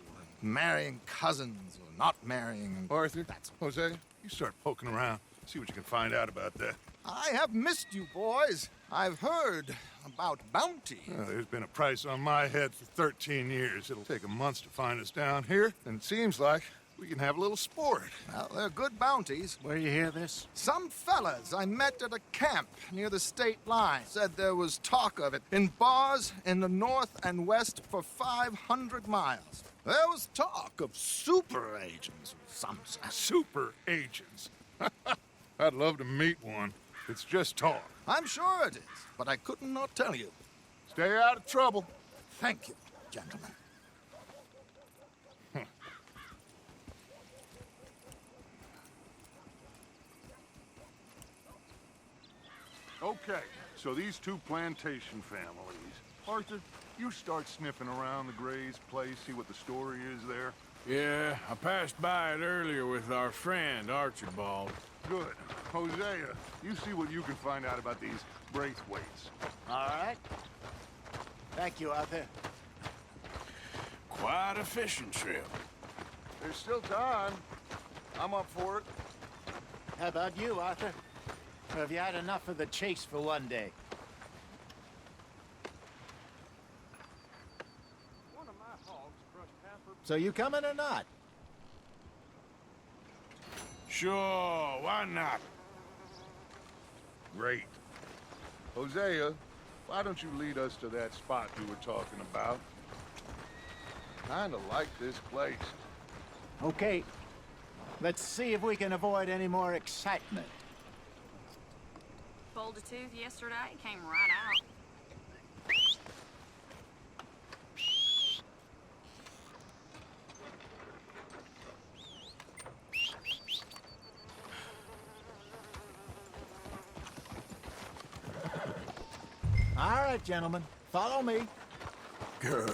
and marrying cousins or not marrying. And Arthur, Jose, you start poking around. See what you can find out about that. I have missed you, boys. I've heard about bounty. There's been a price on my head for 13 years. It'll take a month to find us down here, and it seems like we can have a little sport. Well, they're good bounties. Where you hear this? Some fellas I met at a camp near the state line said there was talk of it in bars in the north and west for 500 miles. There was talk of super agents of some sort. Super agents? I'd love to meet one. It's just talk. I'm sure it is, but I couldn't not tell you. Stay out of trouble. Thank you, gentlemen. Okay, so these two plantation families. Arthur, you start sniffing around the Gray's place, see what the story is there. Yeah, I passed by it earlier with our friend, Archibald. Good. Hosea, you see what you can find out about these Braithwaites. All right. Thank you, Arthur. Quite a fishing trip. There's still time. I'm up for it. How about you, Arthur? Or have you had enough of the chase for one day? So you coming or not? Sure, why not? Great. Hosea, why don't you lead us to that spot you were talking about? Kinda like this place. Okay. Let's see if we can avoid any more excitement. Pulled a tooth yesterday, came right out. All right, gentlemen. Follow me. Girl.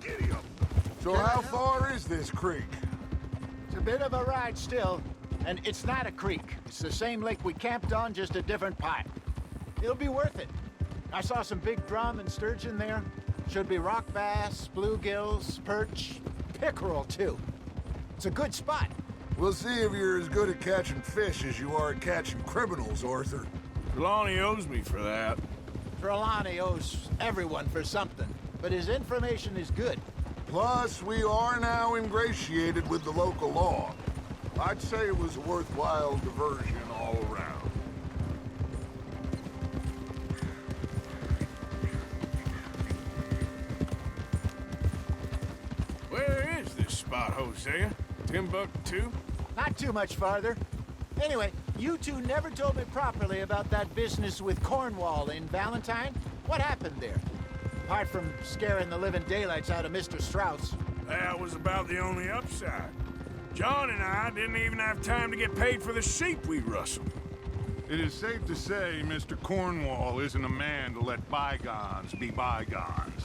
Giddy up. So how far is this creek? It's a bit of a ride still, and it's not a creek. It's the same lake we camped on, just a different part. It'll be worth it. I saw some big drum and sturgeon there. Should be rock bass, bluegills, perch, pickerel, too. It's a good spot. We'll see if you're as good at catching fish as you are at catching criminals, Arthur. Trelawney owes me for that. Trelawney owes everyone for something, but his information is good. Plus, we are now ingratiated with the local law. I'd say it was a worthwhile diversion all around. Where is this spot, Hosea? Timbuktu? Not too much farther. Anyway, you two never told me properly about that business with Cornwall in Valentine. What happened there? Apart from scaring the living daylights out of Mr. Strauss. That was about the only upside. John and I didn't even have time to get paid for the sheep we rustled. It is safe to say Mr. Cornwall isn't a man to let bygones be bygones.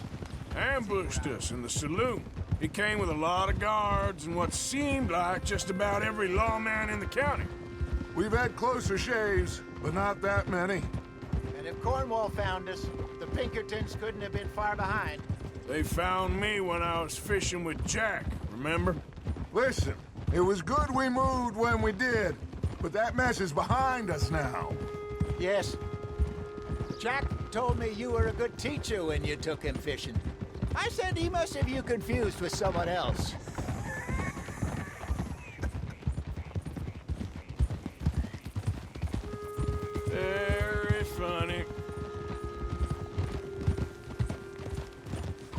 Ambushed us in the saloon. He came with a lot of guards and what seemed like just about every lawman in the county. We've had closer shaves, but not that many. And if Cornwall found us, the Pinkertons couldn't have been far behind. They found me when I was fishing with Jack, remember? Listen, it was good we moved when we did, but that mess is behind us now. Yes. Jack told me you were a good teacher when you took him fishing. I said he must have you confused with someone else. Very funny.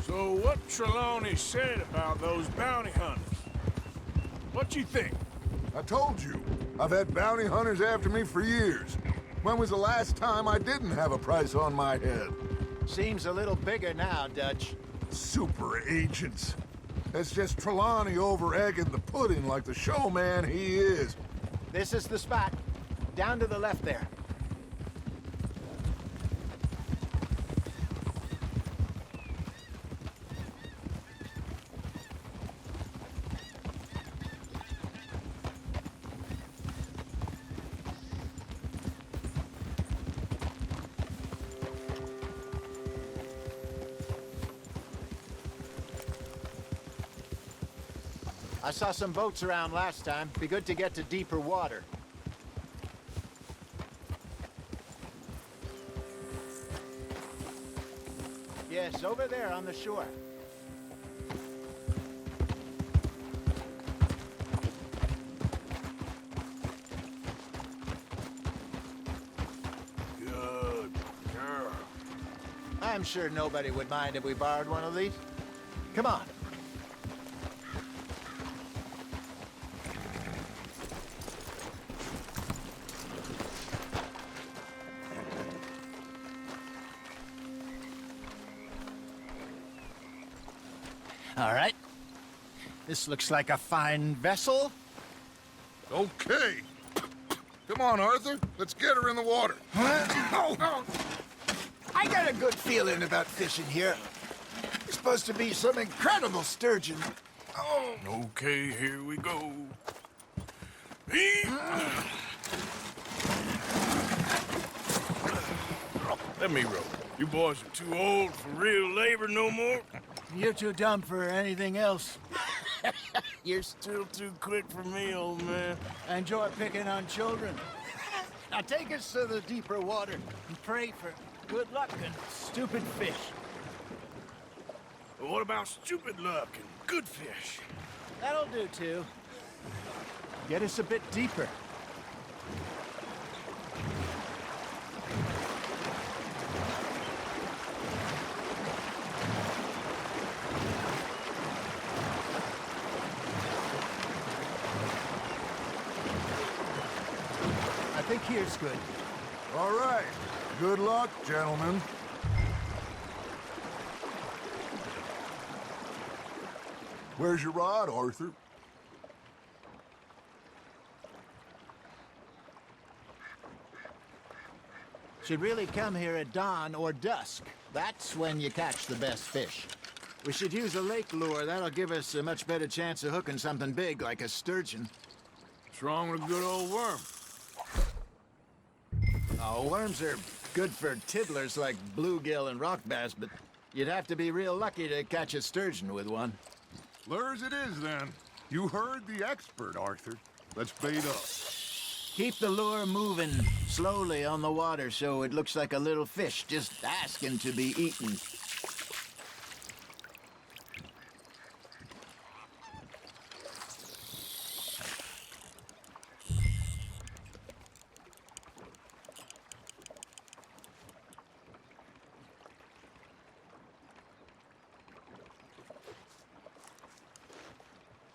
So what Trelawney said about those bounty hunters? What you think? I told you, I've had bounty hunters after me for years. When was the last time I didn't have a price on my head? Seems a little bigger now, Dutch. Super agents. It's just Trelawney over-egging the pudding like the showman he is. This is the spot. Down to the left there. I saw some boats around last time. Be good to get to deeper water. Yes, over there on the shore. Good girl. I'm sure nobody would mind if we borrowed one of these. Come on. All right. This looks like a fine vessel. Okay. Come on, Arthur. Let's get her in the water. Oh. I got a good feeling about fishing here. There's supposed to be some incredible sturgeon. Oh. Okay, here we go. Let me row. You boys are too old for real labor no more. You're too dumb for anything else. You're still too quick for me, old man. I enjoy picking on children. Now take us to the deeper water and pray for good luck and stupid fish. But what about stupid luck and good fish? That'll do, too. Get us a bit deeper. I think here's good. All right. Good luck, gentlemen. Where's your rod, Arthur? Should really come here at dawn or dusk. That's when you catch the best fish. We should use a lake lure. That'll give us a much better chance of hooking something big like a sturgeon. What's wrong with a good old worm? Oh, worms are good for tiddlers like bluegill and rock bass, but you'd have to be real lucky to catch a sturgeon with one. Lures it is, then. You heard the expert, Arthur. Let's bait up. Keep the lure moving slowly on the water so it looks like a little fish just asking to be eaten.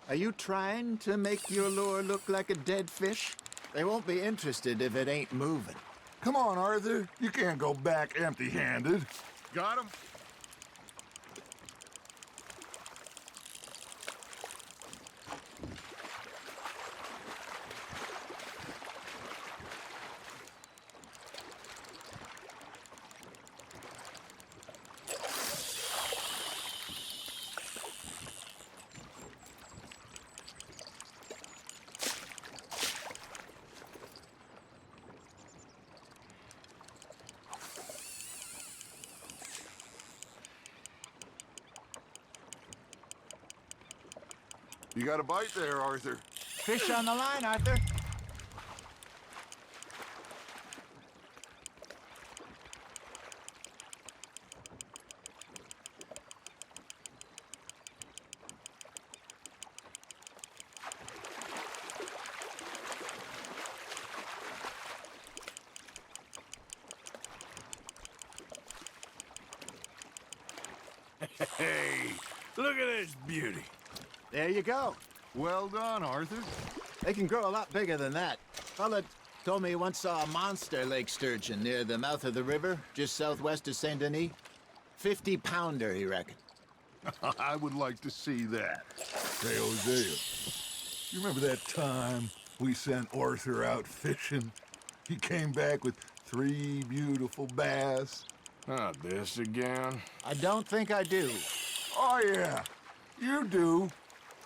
Are you trying to make your lure look like a dead fish? They won't be interested if it ain't moving. Come on, Arthur. You can't go back empty-handed. Got him? You got a bite there, Arthur. Fish on the line, Arthur. Hey, look at this beauty. There you go. Well done, Arthur. They can grow a lot bigger than that. Fella told me he once saw a monster lake sturgeon near the mouth of the river, just southwest of Saint Denis. 50-pounder, he reckoned. I would like to see that. Hey, Hosea, you remember that time we sent Arthur out fishing? He came back with 3 beautiful bass. Not this again. I don't think I do. Oh, yeah, you do.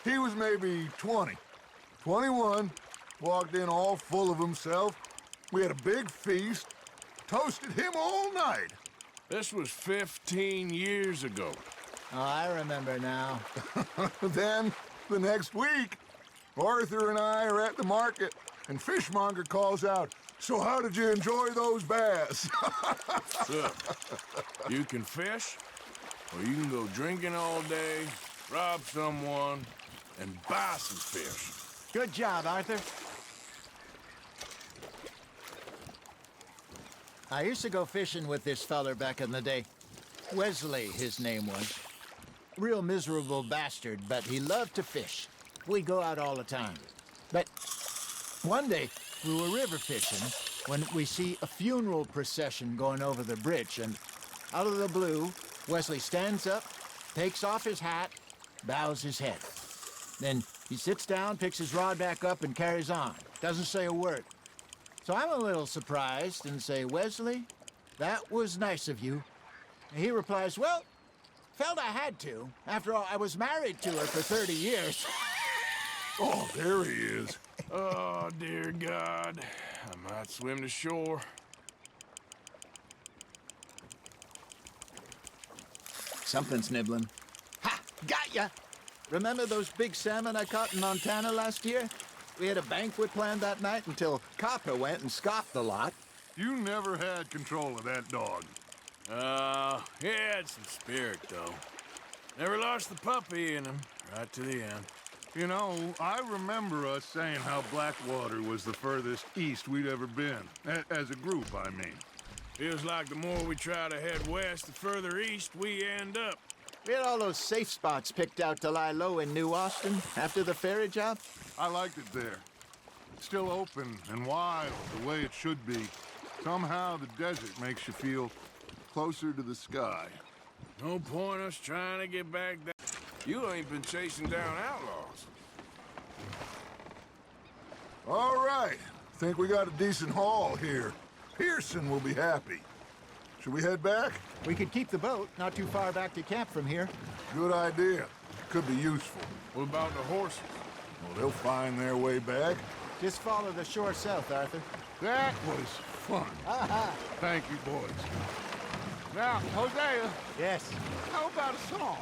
He was maybe 20, 21, walked in all full of himself. We had a big feast, toasted him all night. This was 15 years ago. Oh, I remember now. Then, the next week, Arthur and I are at the market, and Fishmonger calls out, "So how did you enjoy those bass?" Look, you can fish, or you can go drinking all day, rob someone, and buy some fish. Good job, Arthur. I used to go fishing with this feller back in the day. Wesley, his name was. Real miserable bastard, but he loved to fish. We'd go out all the time. But one day, we were river fishing when we see a funeral procession going over the bridge, and out of the blue, Wesley stands up, takes off his hat, bows his head. Then he sits down, picks his rod back up, and carries on. Doesn't say a word. So I'm a little surprised and say, "Wesley, that was nice of you." And he replies, "Well, felt I had to. After all, I was married to her for 30 years. Oh, there he is. Oh, dear God. I might swim to shore. Something's nibbling. Ha! Got ya! Remember those big salmon I caught in Montana last year? We had a banquet planned that night until Copper went and scoffed the lot. You never had control of that dog. He had some spirit, though. Never lost the puppy in him, right to the end. You know, I remember us saying how Blackwater was the furthest east we'd ever been. As a group, I mean. Feels like the more we try to head west, the further east we end up. We had all those safe spots picked out to lie low in New Austin after the ferry job. I liked it there. Still open and wild, the way it should be. Somehow the desert makes you feel closer to the sky. No point us trying to get back there. You ain't been chasing down outlaws. All right. Think we got a decent haul here. Pearson will be happy. Should we head back? We could keep the boat not too far back to camp from here. Good idea. Could be useful. What about the horses? Well, they'll find their way back. Just follow the shore south, Arthur. That was fun. Thank you, boys. Now, Hosea. Yes. How about a song?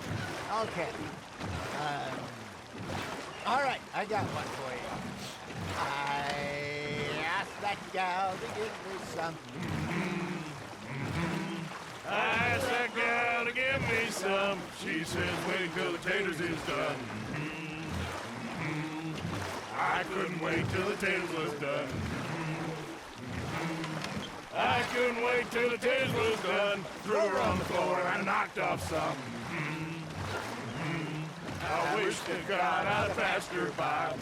Okay. All right, I got one for you. I asked that gal to give me something. I asked that gal to give me some. She says, wait till the taters is done. I couldn't wait till the taters was done. I couldn't wait till the taters was done. Threw her on the floor and I knocked off some. I wish to God I'd passed her by.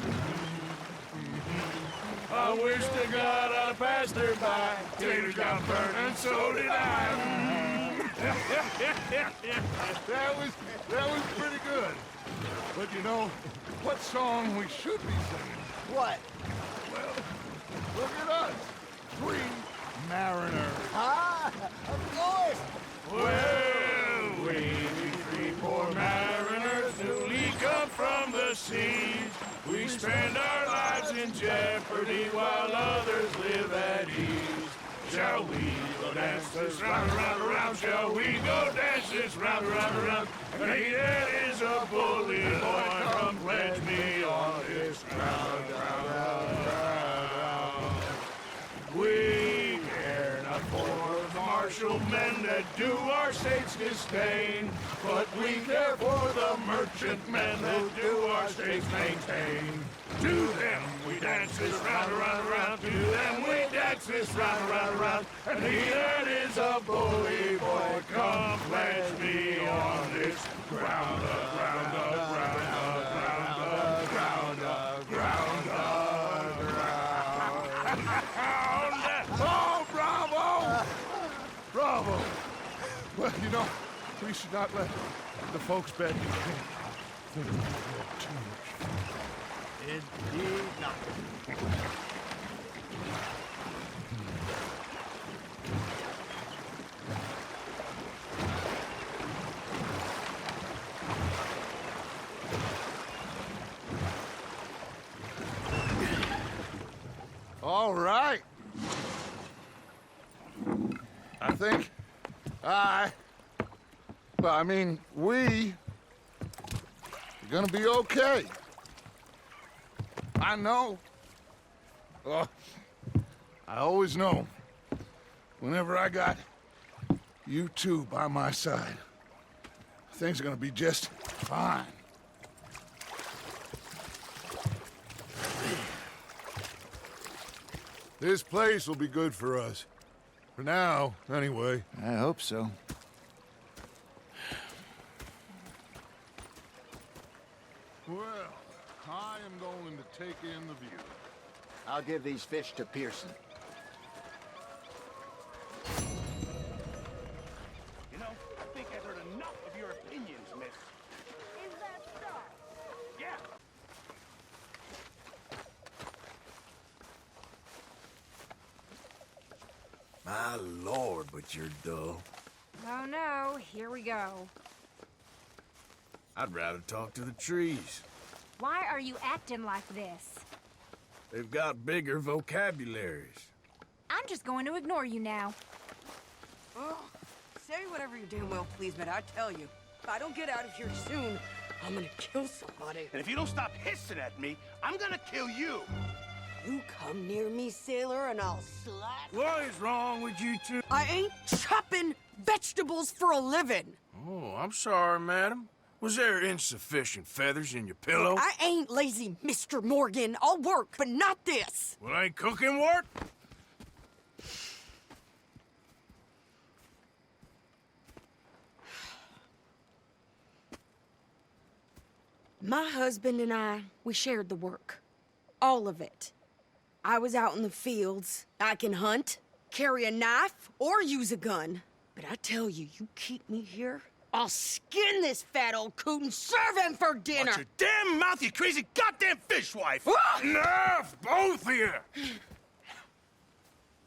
I wish to God I'd passed her by. Taters got burned and so did I. That was pretty good. But you know, what song we should be singing? What? Well, look at us. 3 mariners. Of course. Well, we 3 poor mariners newly come from the seas. We spend our lives in jeopardy while others live at ease. Shall we go dance this round, round, round? Shall we go dance this round, round, round? And he that is a bully boy, come pledge me on this ground, ground, ground, ground. We care not for the martial men that do our state's disdain, but we care for the merchant men that do our state's maintain. To them we dance this round, round, round. To them we dance this round, round, round. And he that is a bully boy, come pledge me on this ground, ground, ground, ground, ground, ground, ground. Oh, bravo! Bravo! Well, you know, we should not let the folks back in camp think we had too much fun. Indeed not. All right. I think we are gonna be okay. I know. I always know. Whenever I got you two by my side, things are gonna be just fine. This place will be good for us. For now, anyway. I hope so. Well, I am going to take in the view. I'll give these fish to Pearson. You know, I think I've heard enough of your opinions, miss. Is that so? Yeah. My lord, but you're dull. Oh no, here we go. I'd rather talk to the trees. Why are you acting like this? They've got bigger vocabularies. I'm just going to ignore you now. Oh, say whatever you damn well please, but I tell you, if I don't get out of here soon, I'm gonna kill somebody. And if you don't stop hissing at me, I'm gonna kill you. You come near me, sailor, and I'll slap. What is wrong with you two? I ain't chopping vegetables for a living. Oh, I'm sorry, madam. Was there insufficient feathers in your pillow? I ain't lazy, Mr. Morgan. I'll work, but not this. Well, ain't cooking work? My husband and I, we shared the work. All of it. I was out in the fields. I can hunt, carry a knife, or use a gun. But I tell you, you keep me here, I'll skin this fat old coot and serve him for dinner. Watch your damn mouth, you crazy goddamn fishwife! Enough, both of you!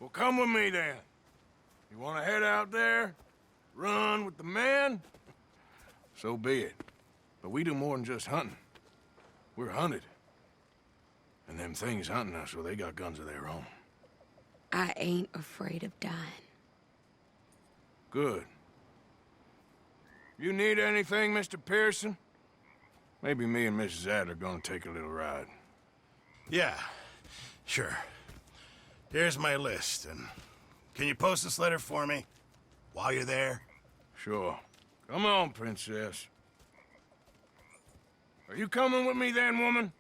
Well, come with me then. You want to head out there, run with the men? So be it. But we do more than just hunting. We're hunted. And them things hunting us, well, they got guns of their own. I ain't afraid of dying. Good. You need anything, Mr. Pearson? Maybe me and Mrs. Adler are gonna take a little ride. Yeah, sure. Here's my list, and can you post this letter for me while you're there? Sure. Come on, Princess. Are you coming with me then, woman?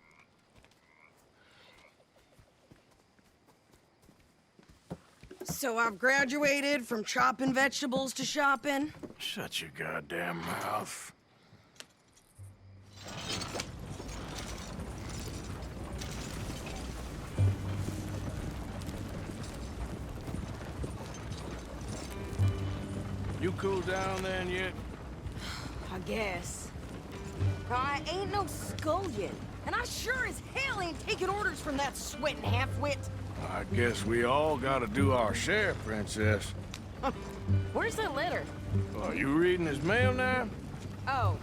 So I've graduated from chopping vegetables to shopping? Shut your goddamn mouth. You cooled down then yet? I guess. I ain't no scullion, and I sure as hell ain't taking orders from that sweating half-wit. I guess we all gotta do our share, Princess. Where's that letter? Are you reading his mail now? Oh,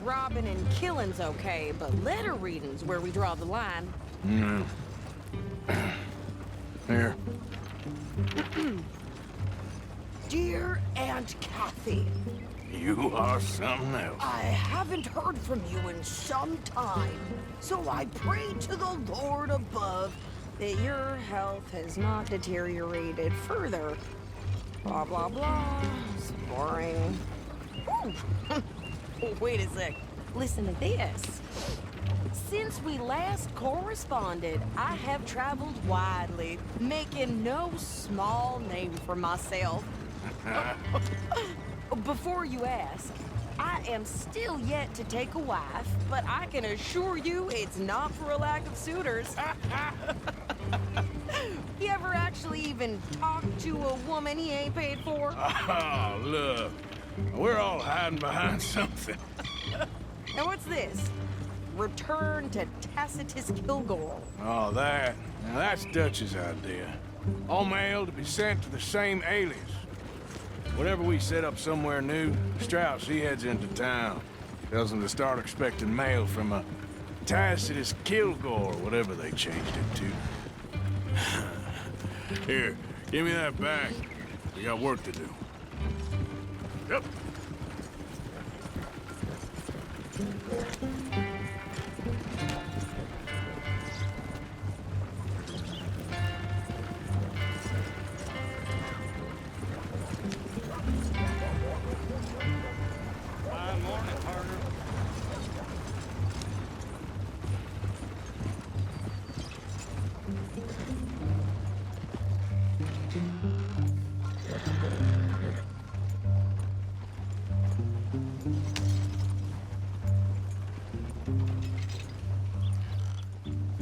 robbing and killing's okay, but letter reading's where we draw the line. Here. Dear Aunt Kathy. You are something else. I haven't heard from you in some time, so I pray to the Lord above that your health has not deteriorated further. Blah, blah, blah. It's boring. Ooh. Wait a sec. Listen to this. Since we last corresponded, I have traveled widely, making no small name for myself. Before you ask, I am still yet to take a wife, but I can assure you it's not for a lack of suitors. You ever actually even talk to a woman he ain't paid for? Oh, look. We're all hiding behind something. Now what's this? Return to Tacitus Kilgore. Oh, that. Now, that's Dutch's idea. All mail to be sent to the same alias. Whenever we set up somewhere new, Strauss, he heads into town. Tells them to start expecting mail from a Tacitus Kilgore, whatever they changed it to. Here, give me that bag. We got work to do. Yep.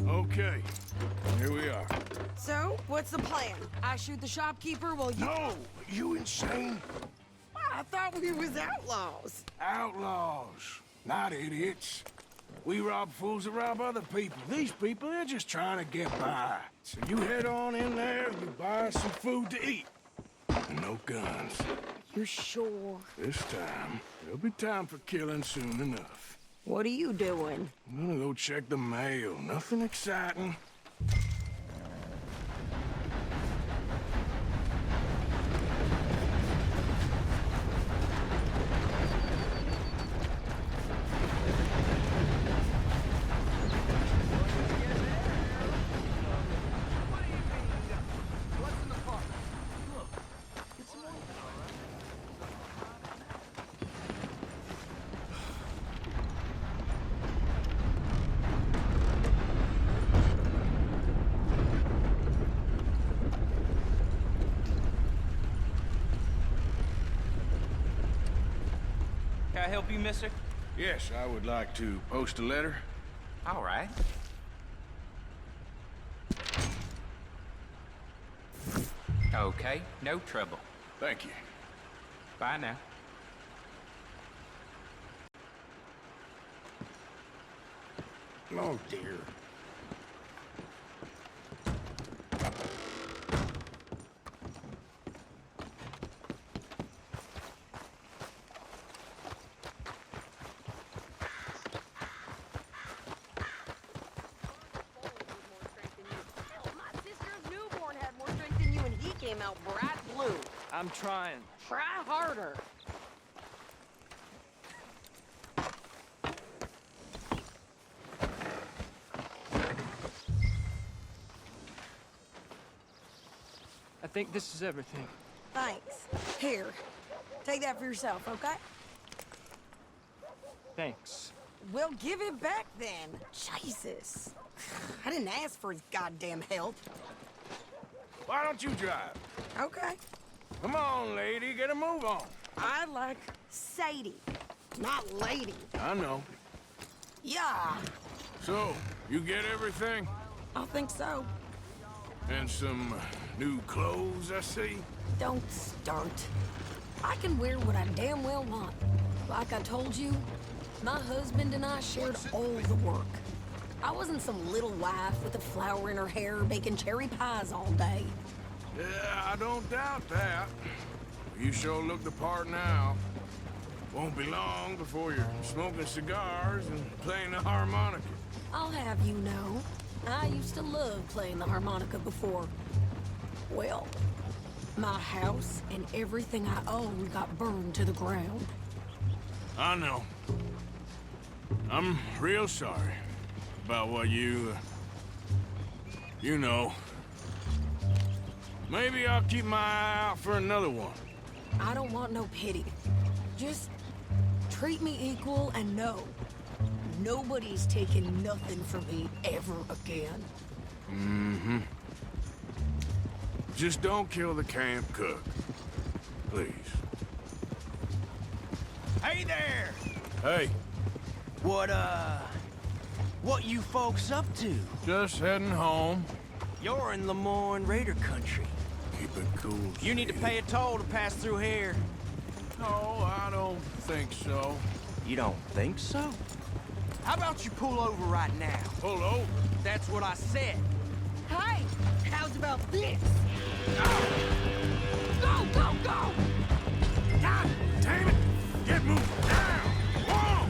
Okay, here we are. So, what's the plan? I shoot the shopkeeper while you... No! You insane? I thought we was outlaws. Outlaws, not idiots. We rob fools that rob other people. These people, they're just trying to get by. So you head on in there, you buy some food to eat. And no guns. You sure? This time, there'll be time for killing soon enough. What are you doing? I'm gonna go check the mail. Nothing exciting. Can I help you, mister? Yes, I would like to post a letter. All right. Okay, no trouble. Thank you. Bye now. Oh, dear. came out bright blue. I'm trying. Try harder. I think this is everything. Thanks. Here, take that for yourself, okay? Thanks. Well, give it back then. Jesus. I didn't ask for his goddamn help. Why don't you drive? Okay. Come on, lady, get a move on. I like Sadie, not lady. I know. Yeah, So, you get everything? I think so. And some new clothes, I see? Don't start. I can wear what I damn well want. Like I told you, my husband and I shared all the work. I wasn't some little wife with a flower in her hair baking cherry pies all day. Yeah, I don't doubt that. You sure look the part now. Won't be long before you're smoking cigars and playing the harmonica. I'll have you know, I used to love playing the harmonica before. Well, my house and everything I own got burned to the ground. I know. I'm real sorry about what you know. Maybe I'll keep my eye out for another one. I don't want no pity. Just treat me equal and know nobody's taking nothing from me ever again. Mm-hmm. Just don't kill the camp cook. Please. Hey there! Hey. What you folks up to? Just heading home. You're in Lemoyne Raider country. Keep it cool. You need to pay a toll to pass through here. No, I don't think so. You don't think so? How about you pull over right now? Pull over? That's what I said. Hey, how's about this? Go, go, go! God damn it! Get moving now! Whoa!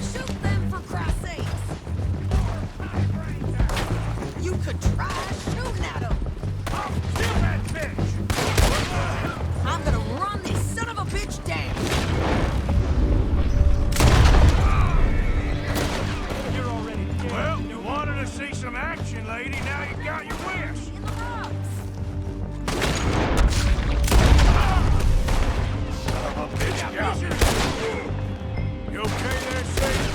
Shoot them for Christ's sakes! You could try shooting at them. Oh, shoot that bitch! I'm gonna run this son of a bitch down. You're already dead. Well, you wanted to see some action, lady. Now you got your wish. In the rocks. Son of a bitch, got you. You okay there, Sadie?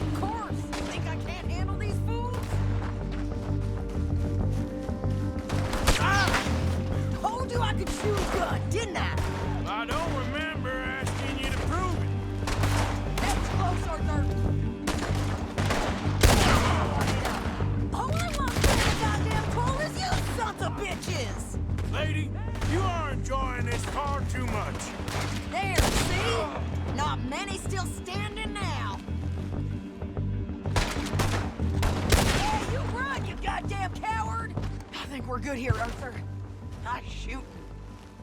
Of course. Think I can't handle these fools? Told you I could shoot a gun, didn't I? I don't remember asking you to prove it. That's close, Arthur. All I want from the goddamn toll is you sons of bitches! Lady, you are enjoying this far too much. There, see? Not many still standing now. Yeah, you run, you goddamn coward! I think we're good here, Arthur. Nice shooting.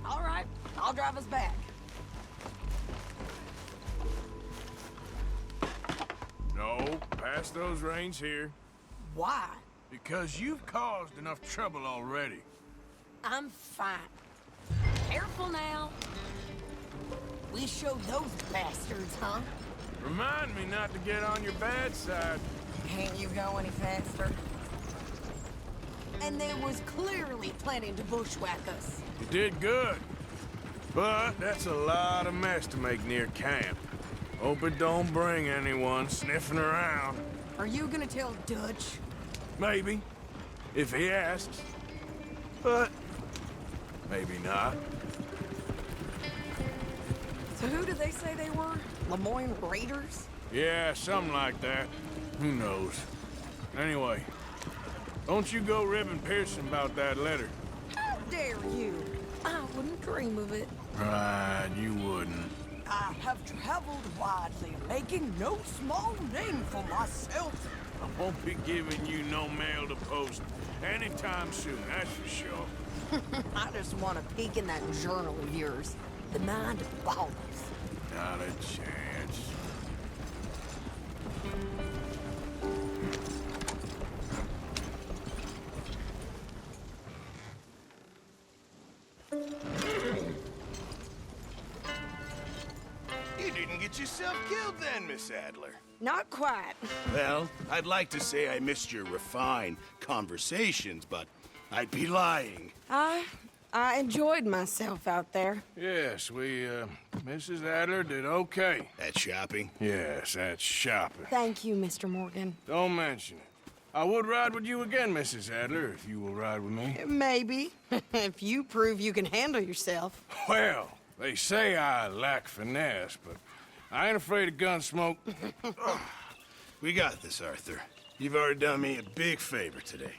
All right, I'll drive us back. No, pass those reins here. Why? Because you've caused enough trouble already. I'm fine. Careful now. We showed those bastards, huh? Remind me not to get on your bad side. Can't you go any faster? And they was clearly planning to bushwhack us. You did good. But that's a lot of mess to make near camp. Hope it don't bring anyone sniffing around. Are you gonna tell Dutch? Maybe, if he asks. But maybe not. So who did they say they were? Lemoyne Raiders? Yeah, something like that. Who knows? Anyway, don't you go ribbing Pearson about that letter. How dare you? I wouldn't dream of it. Right, you wouldn't. I have traveled widely, making no small name for myself. I won't be giving you no mail to post anytime soon, that's for sure. I just want to peek in that journal of yours. The mind of ballers. Not a chance. didn't get yourself killed then, Miss Adler. Not quite. Well, I'd like to say I missed your refined conversations, but I'd be lying. I enjoyed myself out there. Yes, Mrs. Adler did okay. At shopping? Yes, that's shopping. Thank you, Mr. Morgan. Don't mention it. I would ride with you again, Mrs. Adler, if you will ride with me. Maybe. If you prove you can handle yourself. Well, they say I lack finesse, but I ain't afraid of gun smoke. We got this, Arthur. You've already done me a big favor today.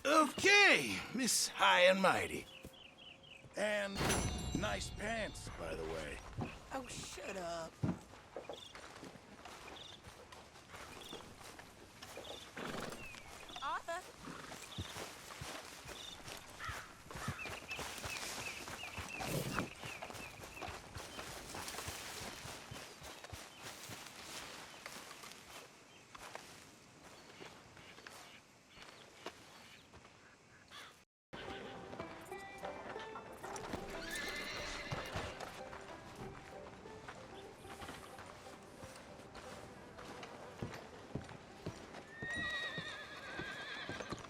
Okay, Miss High and Mighty. And nice pants, by the way. Oh, shut up. Arthur.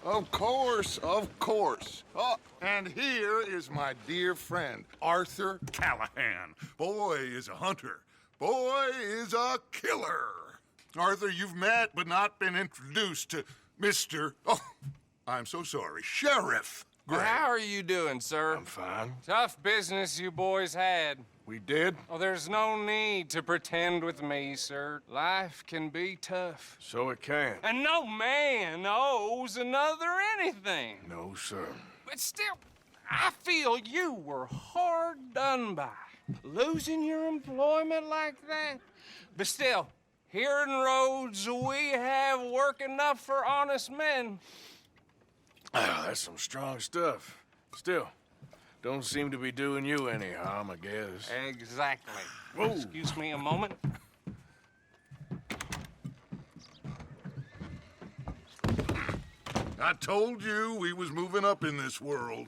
Of course, of course. Oh, and here is my dear friend, Arthur Callahan. Boy is a hunter. Boy is a killer. Arthur, you've met but not been introduced to Mr. Oh, I'm so sorry, Sheriff Gray. How are you doing, sir? I'm fine. Tough business you boys had. We did? Oh, there's no need to pretend with me, sir. Life can be tough. So it can. And no man owes another anything. No, sir. But still, I feel you were hard done by. Losing your employment like that. But still, here in Rhodes, we have work enough for honest men. Ah, that's some strong stuff. Still, don't seem to be doing you any harm, I guess. Exactly. Whoa. Excuse me a moment. I told you we was moving up in this world.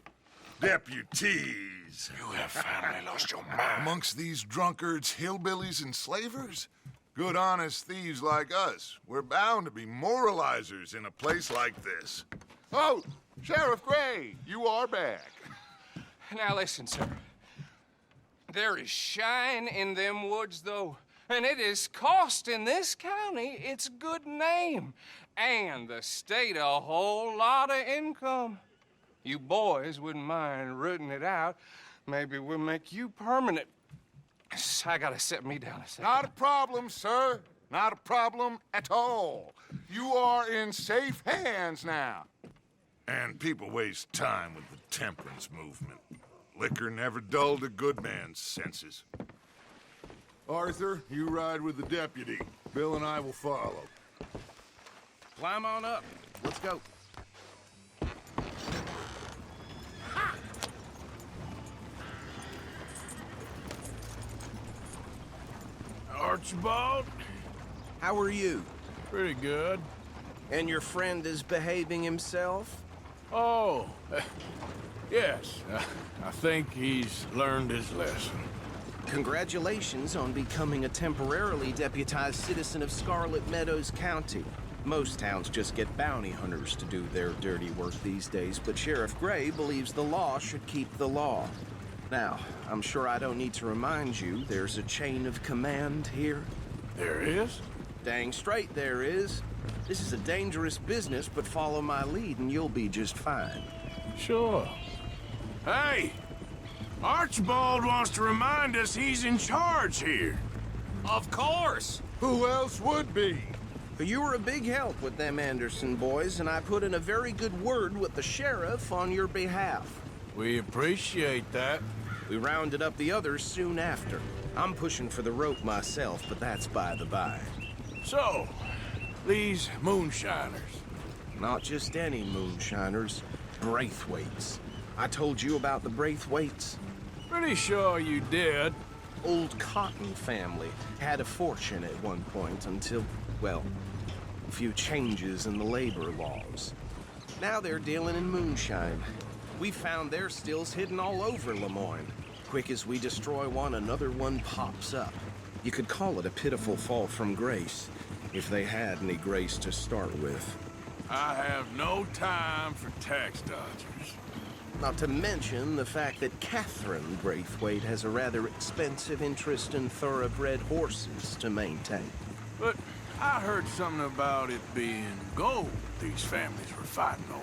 Deputies. You have finally lost your mind. Amongst these drunkards, hillbillies, and slavers? Good, honest thieves like us. We're bound to be moralizers in a place like this. Oh, Sheriff Gray, you are back. Now listen, sir. There is shine in them woods, though, and it is costing this county its good name and the state a whole lot of income. You boys wouldn't mind rooting it out. Maybe we'll make you permanent. I gotta set me down a second. Not a problem, sir. Not a problem at all. You are in safe hands now. And people waste time with the temperance movement. Liquor never dulled a good man's senses. Arthur, you ride with the deputy. Bill and I will follow. Climb on up. Let's go. Archibald? How are you? Pretty good. And your friend is behaving himself? Oh, yes. I think he's learned his lesson. Congratulations on becoming a temporarily deputized citizen of Scarlet Meadows County. Most towns just get bounty hunters to do their dirty work these days, but Sheriff Gray believes the law should keep the law. Now, I'm sure I don't need to remind you there's a chain of command here. There is? Dang straight there is. This is a dangerous business, but follow my lead and you'll be just fine. Sure. Hey! Archibald wants to remind us he's in charge here. Of course! Who else would be? You were a big help with them Anderson boys, and I put in a very good word with the sheriff on your behalf. We appreciate that. We rounded up the others soon after. I'm pushing for the rope myself, but that's by the by. So, these moonshiners. Not just any moonshiners, Braithwaites. I told you about the Braithwaites? Pretty sure you did. Old Cotton family had a fortune at one point until, well, a few changes in the labor laws. Now they're dealing in moonshine. We found their stills hidden all over Lemoyne. Quick as we destroy one, another one pops up. You could call it a pitiful fall from grace, if they had any grace to start with. I have no time for tax dodgers. Not to mention the fact that Catherine Braithwaite has a rather expensive interest in thoroughbred horses to maintain. But I heard something about it being gold these families were fighting over.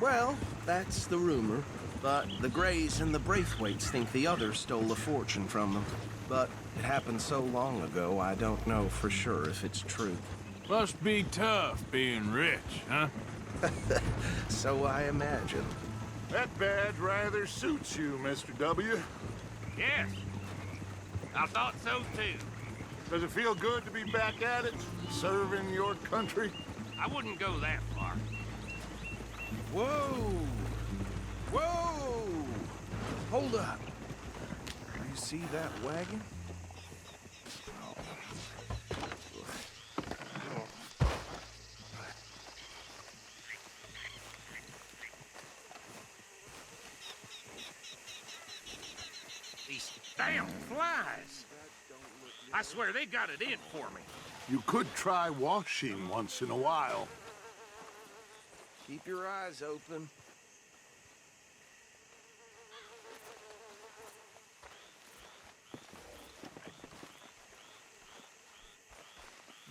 Well, that's the rumor. But the Grays and the Braithwaites think the others stole a fortune from them. But it happened so long ago, I don't know for sure if it's true. Must be tough being rich, huh? So I imagine. That badge rather suits you, Mr. W. Yes. I thought so, too. Does it feel good to be back at it, serving your country? I wouldn't go that far. Whoa! Whoa! Hold up. You see that wagon? These damn flies. I swear they got it in for me. You could try washing once in a while. Keep your eyes open.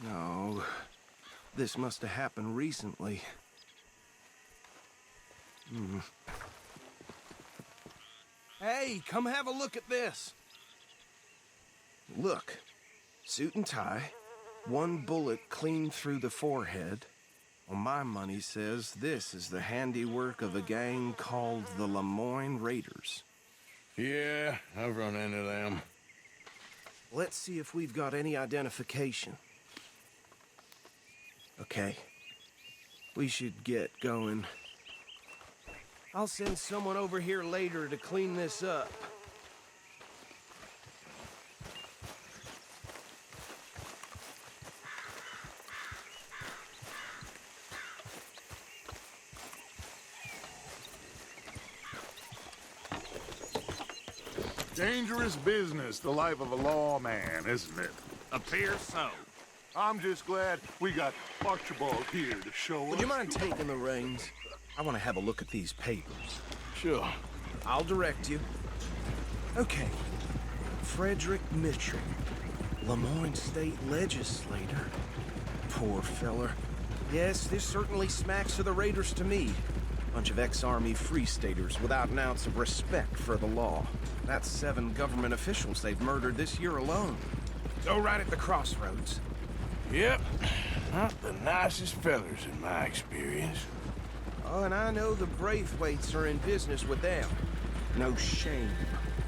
No, this must have happened recently. Hey, come have a look at this. Look, suit and tie, one bullet clean through the forehead. Well, my money says this is the handiwork of a gang called the Lemoyne Raiders. Yeah, I've run into them. Let's see if we've got any identification. Okay. We should get going. I'll send someone over here later to clean this up. Dangerous business, the life of a lawman, isn't it? Appears so. I'm just glad we got Archibald here to show us. Would you mind taking the reins? I want to have a look at these papers. Sure. I'll direct you. Okay. Frederick Mitchell, Lemoyne State Legislator. Poor feller. Yes, this certainly smacks of the Raiders to me. Bunch of ex-Army Free Staters without an ounce of respect for the law. That's 7 government officials they've murdered this year alone. Go right at the crossroads. Yep. Not the nicest fellers in my experience. Oh, and I know the Braithwaites are in business with them. No shame.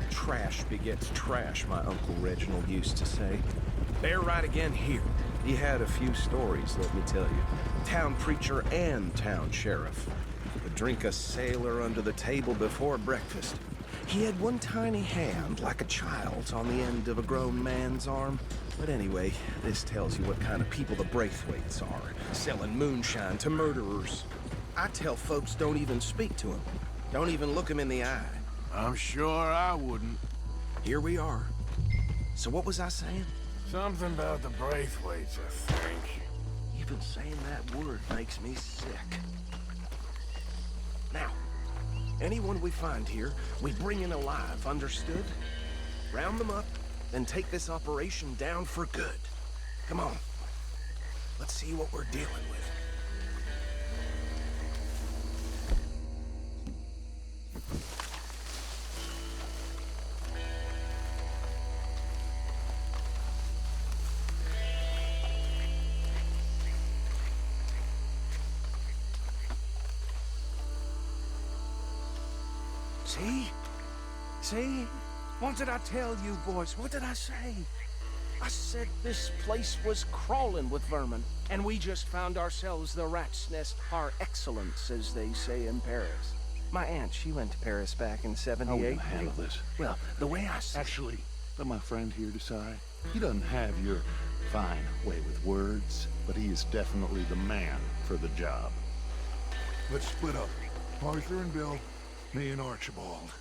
Trash begets trash, my Uncle Reginald used to say. They're right again here. He had a few stories, let me tell you. Town preacher and town sheriff. Would drink a sailor under the table before breakfast. He had one tiny hand, like a child's, on the end of a grown man's arm. But anyway, this tells you what kind of people the Braithwaites are, selling moonshine to murderers. I tell folks don't even speak to him. Don't even look him in the eye. I'm sure I wouldn't. Here we are. So what was I saying? Something about the Braithwaites, I think. Even saying that word makes me sick. Now, anyone we find here, we bring in alive, understood? Round them up, then take this operation down for good. Come on. Let's see what we're dealing with. See? See? What did I tell you, boys? What did I say? I said this place was crawling with vermin, and we just found ourselves the rat's nest par excellence, as they say in Paris. My aunt, she went to Paris back in '78. How are we gonna handle this? Well, the way I see Actually, let my friend here decide. He doesn't have your fine way with words, but he is definitely the man for the job. Let's split up. Arthur and Bill, me and Archibald.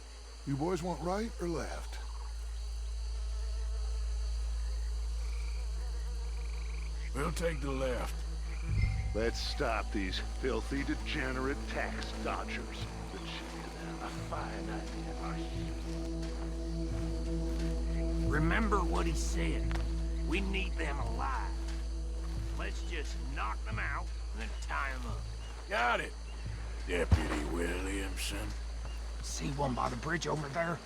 You boys want right or left? We'll take the left. Let's stop these filthy, degenerate tax dodgers. The chief could have a fine idea. Remember what he said. We need them alive. Let's just knock them out and then tie them up. Got it, Deputy Williamson. See one by the bridge over there?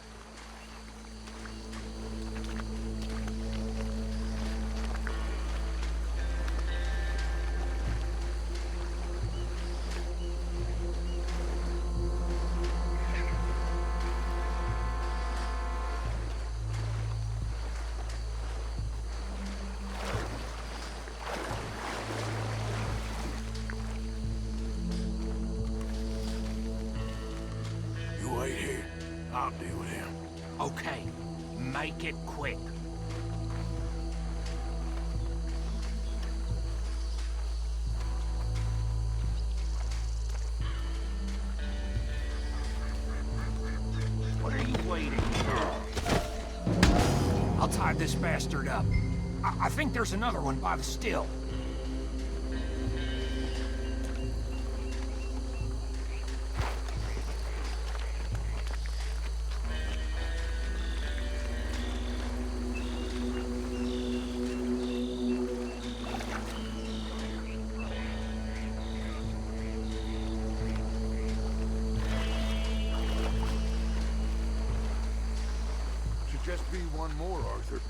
Wait here. I'll deal with him. Okay, make it quick. What are you waiting for? I'll tie this bastard up. I think there's another one by the still. Just be one more, Arthur.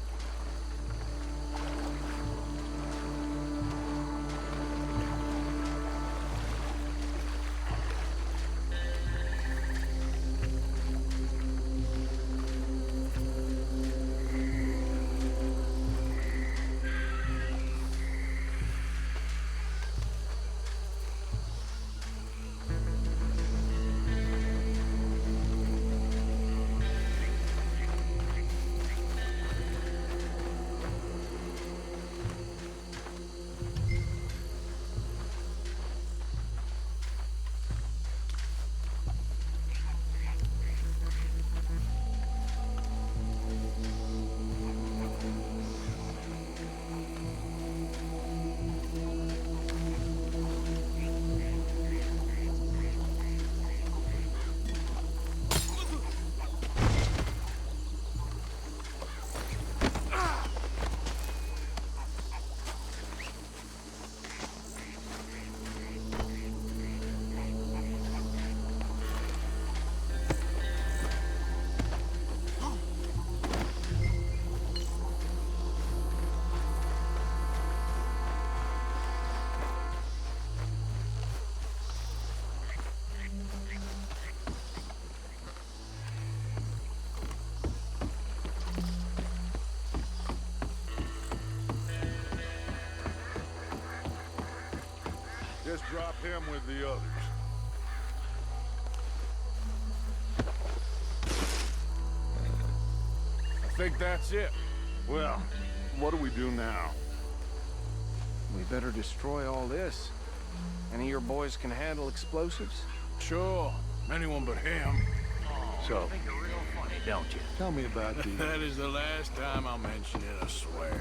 Just drop him with the others. I think that's it. Well, what do we do now? We better destroy all this. Any of your boys can handle explosives? Sure. Anyone but him. So, think you're real funny, don't you? tell me about the... That is the last time I'll mention it, I swear.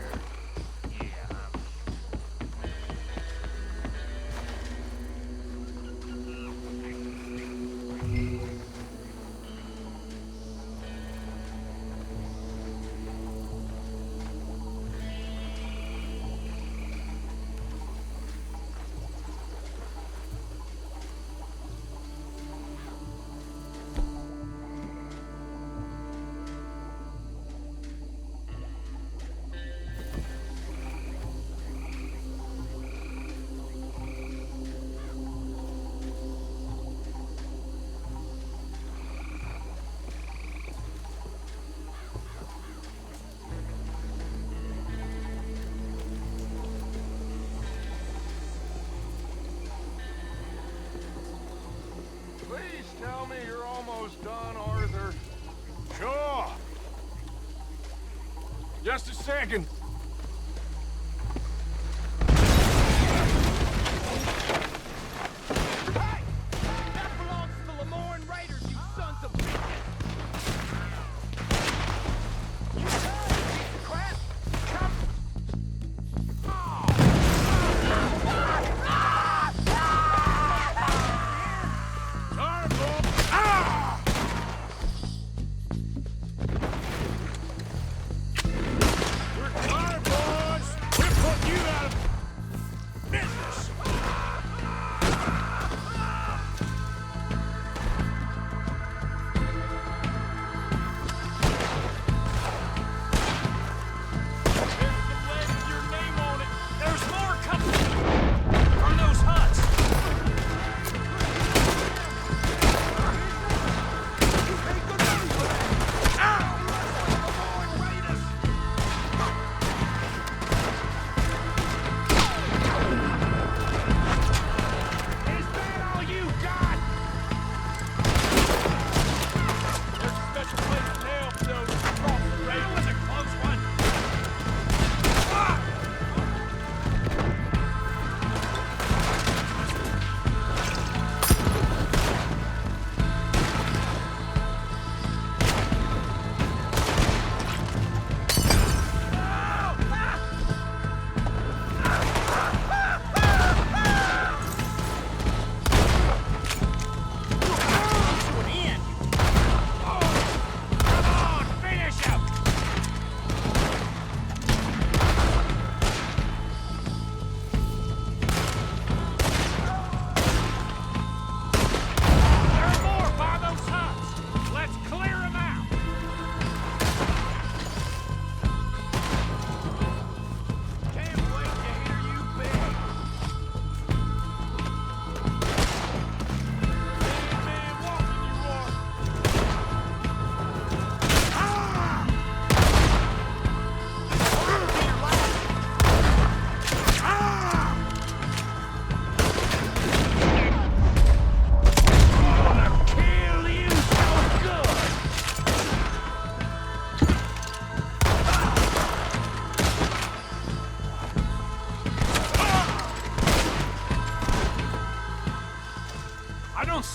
Please tell me you're almost done, Arthur. Sure. Just a second. Hey! That belongs to the Lemoyne Raiders, you sons of bitches! You done, you piece of crap! Come! Oh!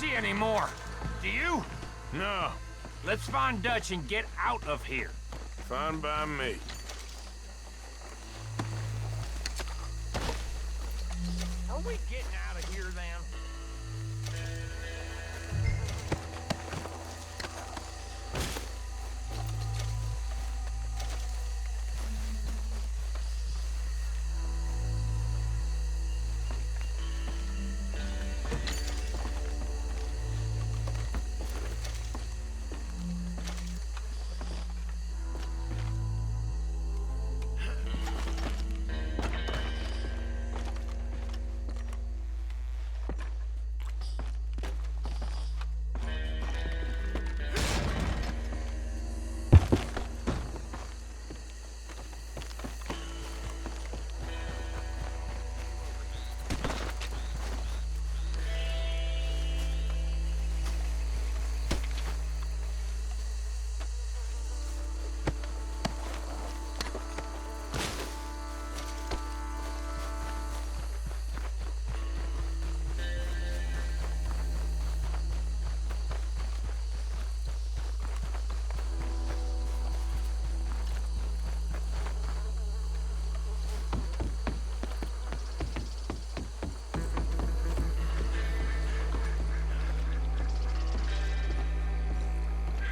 see any more. Do you? No. Let's find Dutch and get out of here. Fine by me. Are we getting out of here then?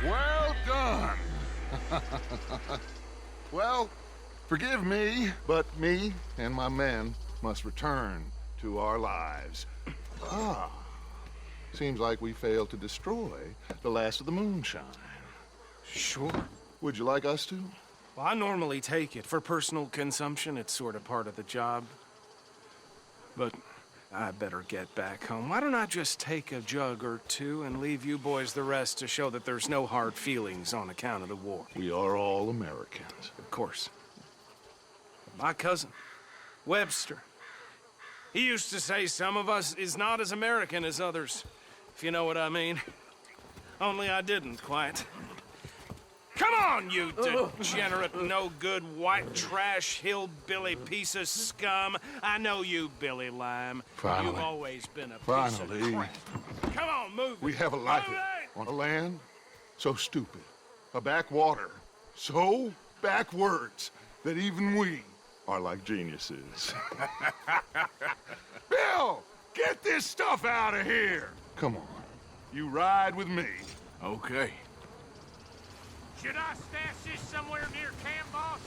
Well done. Well, forgive me, but me and my men must return to our lives. Seems like we failed to destroy the last of the moonshine. Sure. Would you like us to? Well, I normally take it. For personal consumption, it's sort of part of the job. But I better get back home. Why don't I just take a jug or two and leave you boys the rest to show that there's no hard feelings on account of the war? We are all Americans. Of course. My cousin, Webster, he used to say some of us is not as American as others, if you know what I mean. Only I didn't quite. Come on, you degenerate, no-good, white trash, hillbilly piece of scum. I know you, Billy Lime. Finally. You've always been a piece of crap. Come on, move it. We have a life on a land so stupid, a backwater so backwards that even we are like geniuses. Bill, get this stuff out of here. Come on, you ride with me. Okay. Should I stash this somewhere near camp, boss?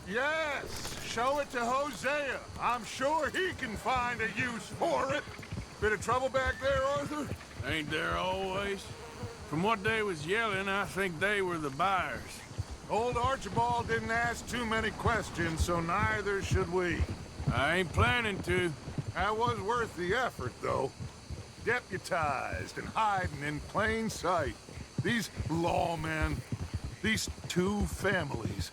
Yes, show it to Hosea. I'm sure he can find a use for it. Bit of trouble back there, Arthur? Ain't there always? From what they was yelling, I think they were the buyers. Old Archibald didn't ask too many questions, so neither should we. I ain't planning to. That was worth the effort, though. Deputized and hiding in plain sight. These lawmen, these two families.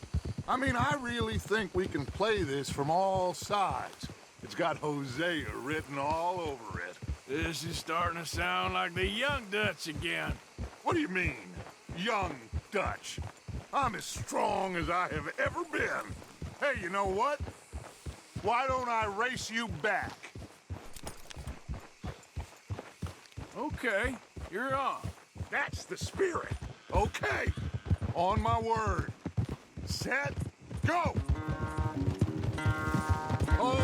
I mean, I really think we can play this from all sides. It's got Hosea written all over it. This is starting to sound like the young Dutch again. What do you mean, young Dutch? I'm as strong as I have ever been. Hey, you know what? Why don't I race you back? Okay, you're on. That's the spirit. Okay, on my word. Set, go! Hold.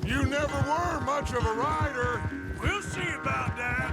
You never were much of a rider. We'll see about that.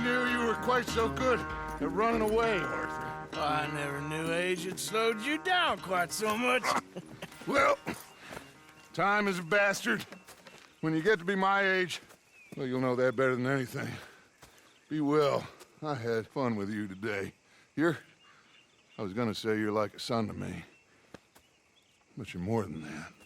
knew you were quite so good at running away, Arthur. I never knew age had slowed you down quite so much. Well, time is a bastard. When you get to be my age, well, you'll know that better than anything. Be well. I had fun with you today. I was gonna say you're like a son to me. But you're more than that.